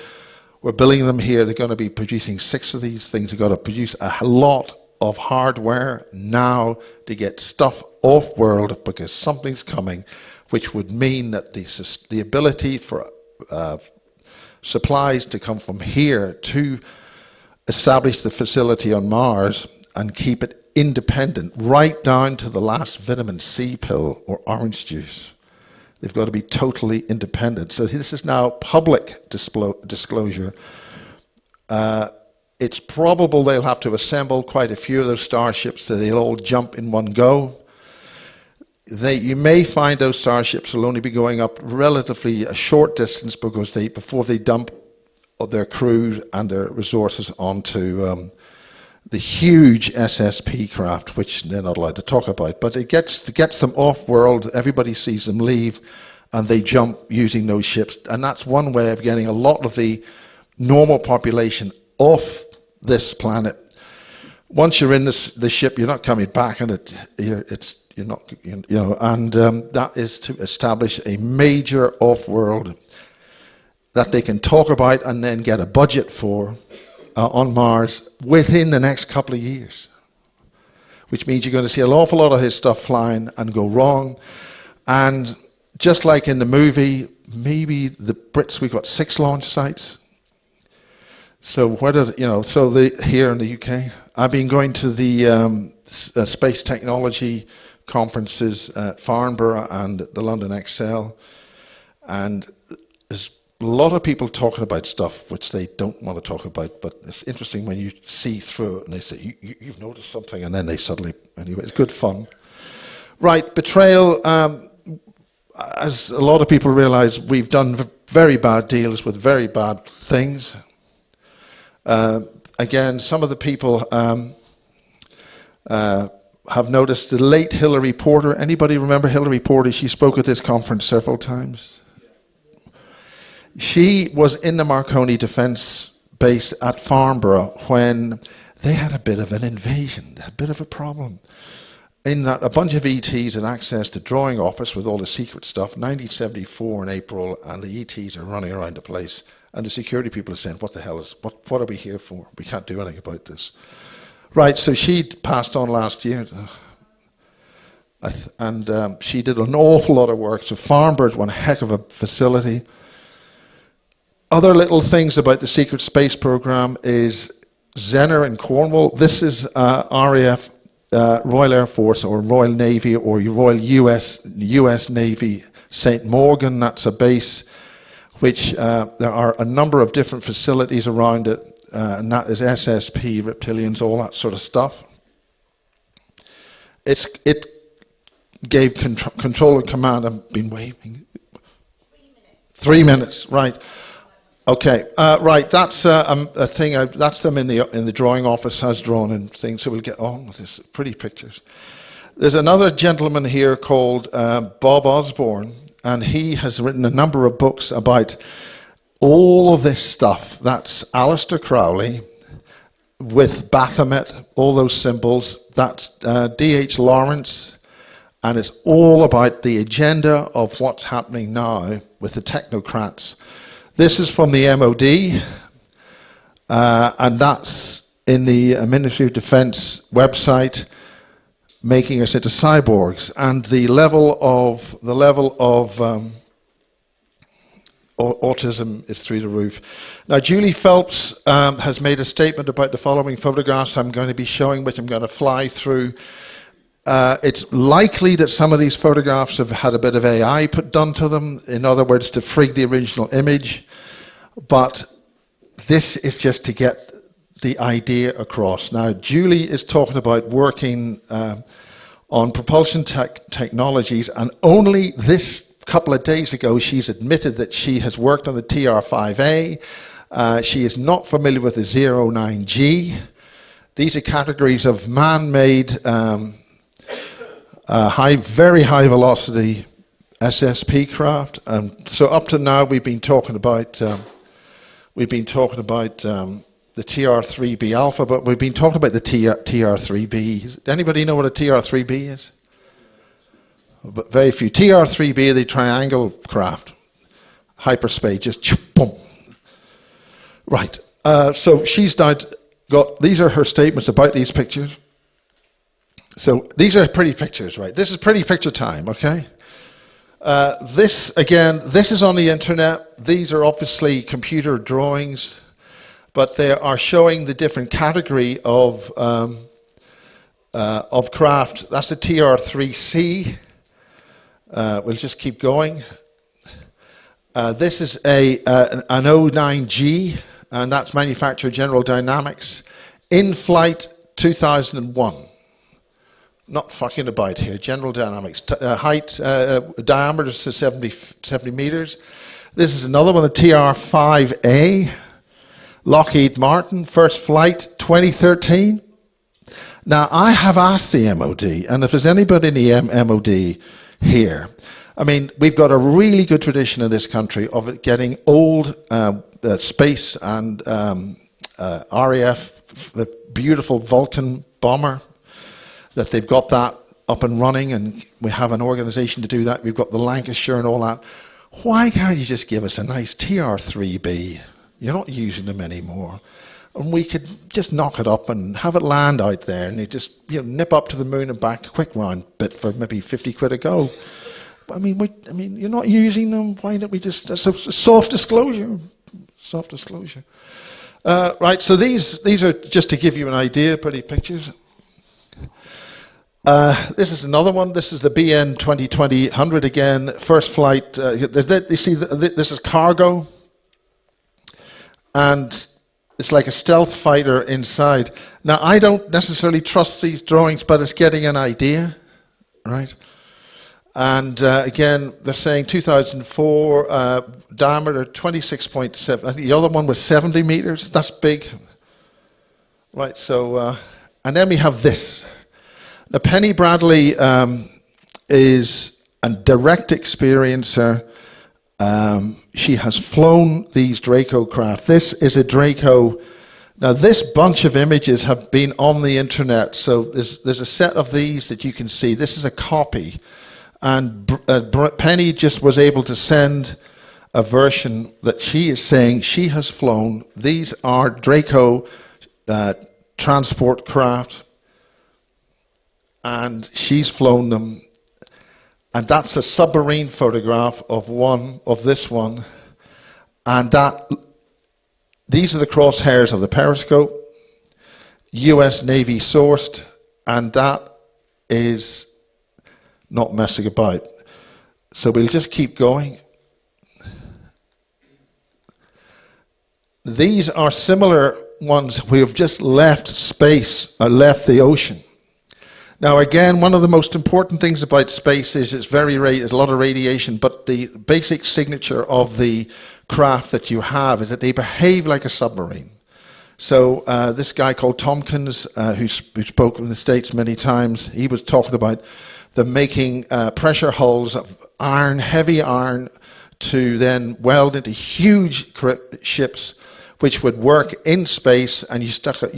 we're building them here. They're going to be producing 6 of these things. They've got to produce a lot of hardware now to get stuff off world, because something's coming, which would mean that the ability for supplies to come from here to establish the facility on Mars and keep it independent, right down to the last vitamin C pill or orange juice. They've got to be totally independent. So this is now public disclosure. It's probable they'll have to assemble quite a few of those starships so they'll all jump in one go. You may find those starships will only be going up relatively a short distance, because before they dump their crew and their resources onto the huge SSP craft, which they're not allowed to talk about. But it gets them off world. Everybody sees them leave, and they jump using those ships. And that's one way of getting a lot of the normal population off this planet. Once you're in the ship, you're not coming back, and you're not, and that is to establish a major off-world that they can talk about and then get a budget for on Mars within the next couple of years, which means you're going to see an awful lot of his stuff flying and go wrong. And just like in the movie, maybe the Brits, we've got 6 launch sites. So here in the UK, I've been going to the space technology conferences at Farnborough and the London Excel, and there's a lot of people talking about stuff which they don't want to talk about, but it's interesting when you see through it and they say, you've noticed something, and then they suddenly, anyway, it's good fun. Right, betrayal, as a lot of people realize, we've done very bad deals with very bad things. Again, some of the people have noticed the late Hilary Porter. Anybody remember Hilary Porter? She spoke at this conference several times. She was in the Marconi Defence Base at Farnborough when they had a bit of an invasion, a bit of a problem. In that a bunch of ETs had access to drawing office with all the secret stuff, 1974 in April, and the ETs are running around the place. And the security people are saying, what the hell what are we here for? We can't do anything about this. Right, so she'd passed on last year. And she did an awful lot of work. So Farnborough's one heck of a facility. Other little things about the secret space program is Zenner in Cornwall. This is RAF, Royal Air Force or Royal Navy or Royal US Navy, St. Morgan. That's a base which there are a number of different facilities around it. and that is SSP, reptilians, all that sort of stuff. It gave control and command. I've been waving. 3 minutes, right. Okay, right, that's a thing, that's them in the drawing office as drawn and things, so we'll get on with this. Pretty pictures. There's another gentleman here called Bob Osborne, and he has written a number of books about all of this stuff. That's Aleister Crowley with Baphomet, all those symbols. That's D.H. Lawrence, and it's all about the agenda of what's happening now with the technocrats. This is from the MOD, and that's in the Ministry of Defense website, making us into cyborgs. And the level of autism is through the roof. Now, Julie Phelps has made a statement about the following photographs I'm going to be showing, which I'm going to fly through. It's likely that some of these photographs have had a bit of AI done to them, in other words, to frig the original image. But this is just to get the idea across. Now, Julie is talking about working on propulsion technologies, and only this couple of days ago she's admitted that she has worked on the TR-5A. She is not familiar with the 09G. These are categories of man-made very high velocity SSP craft, and so up to now we've been talking about the TR-3B alpha, but we've been talking about the TR-3B. Does anybody know what a TR-3B is? But very few. TR-3B, the triangle craft, hyperspace, just boom. Right. So she's got. These are her statements about these pictures. So these are pretty pictures, right? This is pretty picture time, okay? This, again, this is on the internet. These are obviously computer drawings, but they are showing the different category of craft. That's the TR-3C. We'll just keep going. This is an 09G, and that's manufacturer General Dynamics. In flight 2001. Not fucking about here. General Dynamics. Height, diameter is 70 meters. This is another one, a TR-5A. Lockheed Martin, first flight, 2013. Now, I have asked the MOD, and if there's anybody in the MOD here, I mean, we've got a really good tradition in this country of it getting old space and RAF, the beautiful Vulcan bomber, that they've got that up and running, and we have an organization to do that. We've got the Lancashire and all that. Why can't you just give us a nice TR-3B? You're not using them anymore. And we could just knock it up and have it land out there, and you just nip up to the moon and back, a quick round bit for maybe 50 quid a go. But I mean, you're not using them. Why don't we just soft disclosure? Soft disclosure. Right. So these are just to give you an idea. Pretty pictures. This is another one. This is the BN 2020-100 again. First flight. You see, this is cargo, and it's like a stealth fighter inside. Now, I don't necessarily trust these drawings, but it's getting an idea, right? And again, they're saying 2004, diameter 26.7. I think the other one was 70 meters. That's big. Right, so, and then we have this. Now, Penny Bradley is a direct experiencer. She has flown these Draco craft. This is a Draco. Now, this bunch of images have been on the internet, so there's a set of these that you can see. This is a copy, and Penny just was able to send a version that she is saying she has flown. These are Draco transport craft, and she's flown them. And that's a submarine photograph of this one. And these are the crosshairs of the periscope, US Navy sourced, and that is not messing about. So we'll just keep going. These are similar ones who have just left space, or left the ocean. Now, again, one of the most important things about space is it's a lot of radiation, but the basic signature of the craft that you have is that they behave like a submarine. So this guy called Tompkins, who spoke in the States many times, he was talking about them making pressure hulls of iron, heavy iron, to then weld into huge ships, which would work in space, and you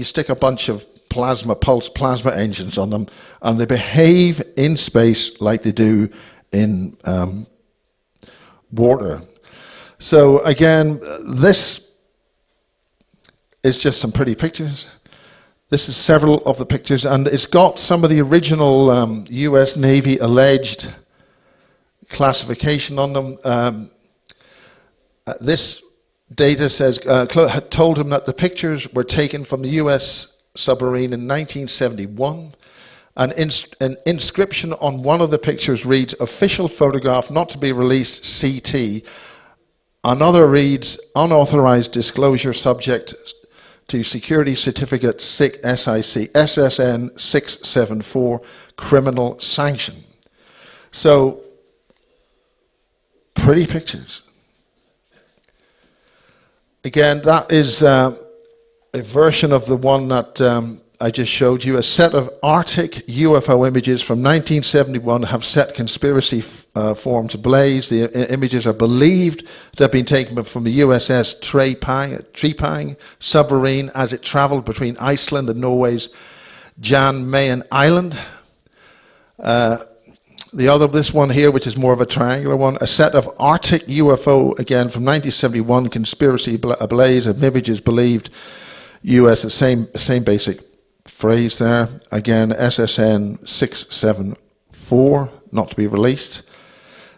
stick a bunch of pulse plasma engines on them, and they behave in space like they do in water. So again, this is just some pretty pictures. This is several of the pictures, and it's got some of the original US Navy alleged classification on them. This data says, had told him that the pictures were taken from the US submarine in 1971. An inscription on one of the pictures reads, "Official photograph not to be released, CT." Another reads, "Unauthorized disclosure subject to security certificate SIC SSN 674, criminal sanction." So, pretty pictures. Again, that is a version of the one that I just showed you. A set of Arctic UFO images from 1971 have set conspiracy forms ablaze. The images are believed to have been taken from the USS Trepang submarine as it traveled between Iceland and Norway's Jan Mayen Island. This one here, which is more of a triangular one, a set of Arctic UFO, again from 1971, conspiracy ablaze of images believed US, the same basic phrase there. Again, SSN 674, not to be released.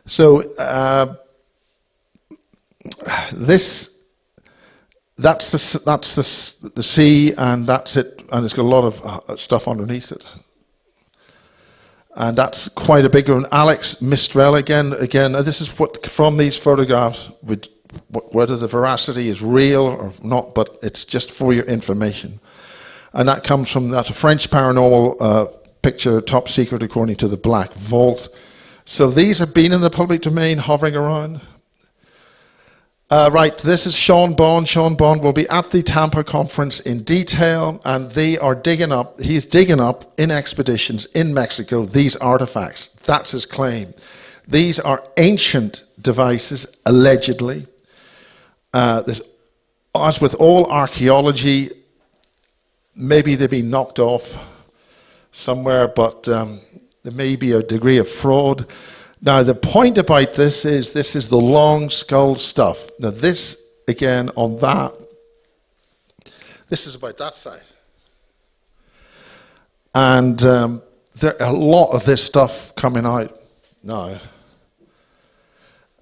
So that's the sea, and that's it, and it's got a lot of stuff underneath it. And that's quite a big one. Alex Mistral, again, this is what from these photographs, whether the veracity is real or not, but it's just for your information. And that comes from a French paranormal picture, top secret according to the Black Vault. So these have been in the public domain, hovering around. Right, this is Sean Bond. Sean Bond will be at the Tampa conference in detail, and they are he's digging up in expeditions in Mexico these artifacts. That's his claim. These are ancient devices, allegedly. As with all archaeology, maybe they've been knocked off somewhere, but there may be a degree of fraud. Now, the point about this is the long skull stuff. Now, this, again, on that, this is about that size. And there are a lot of this stuff coming out now.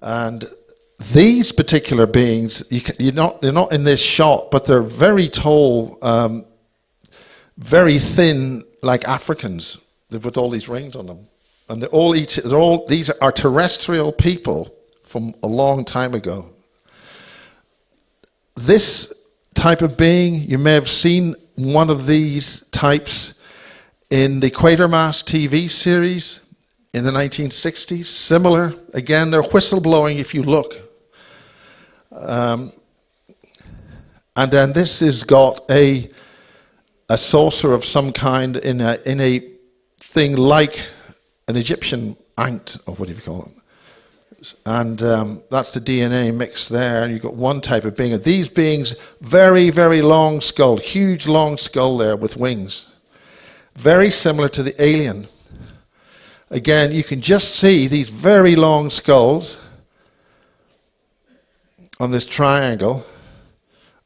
And these particular beings, they're not in this shot, but they're very tall, very thin, like Africans, with all these rings on them. And these are terrestrial people from a long time ago. This type of being, you may have seen one of these types in the Quatermass TV series in the 1960s. Similar. Again, they're whistleblowing if you look. And then this has got a saucer of some kind in a thing like an Egyptian ant, or what do you call it? And that's the DNA mix there, and you've got one type of being. These beings, very, very long skull, huge long skull there with wings. Very similar to the alien. Again, you can just see these very long skulls on this triangle,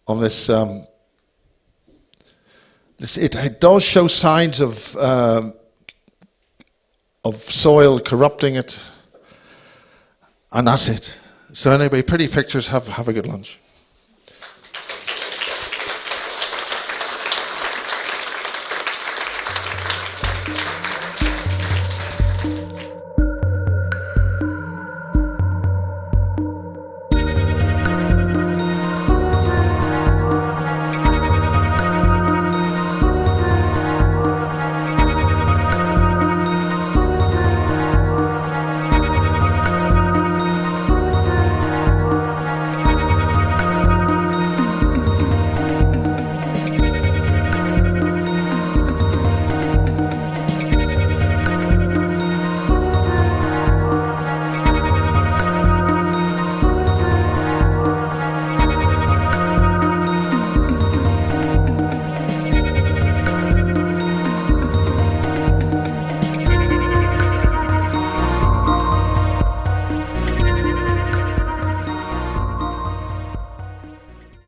on this, it does show signs of soil corrupting it, and that's it. So anyway, pretty pictures. Have a good lunch.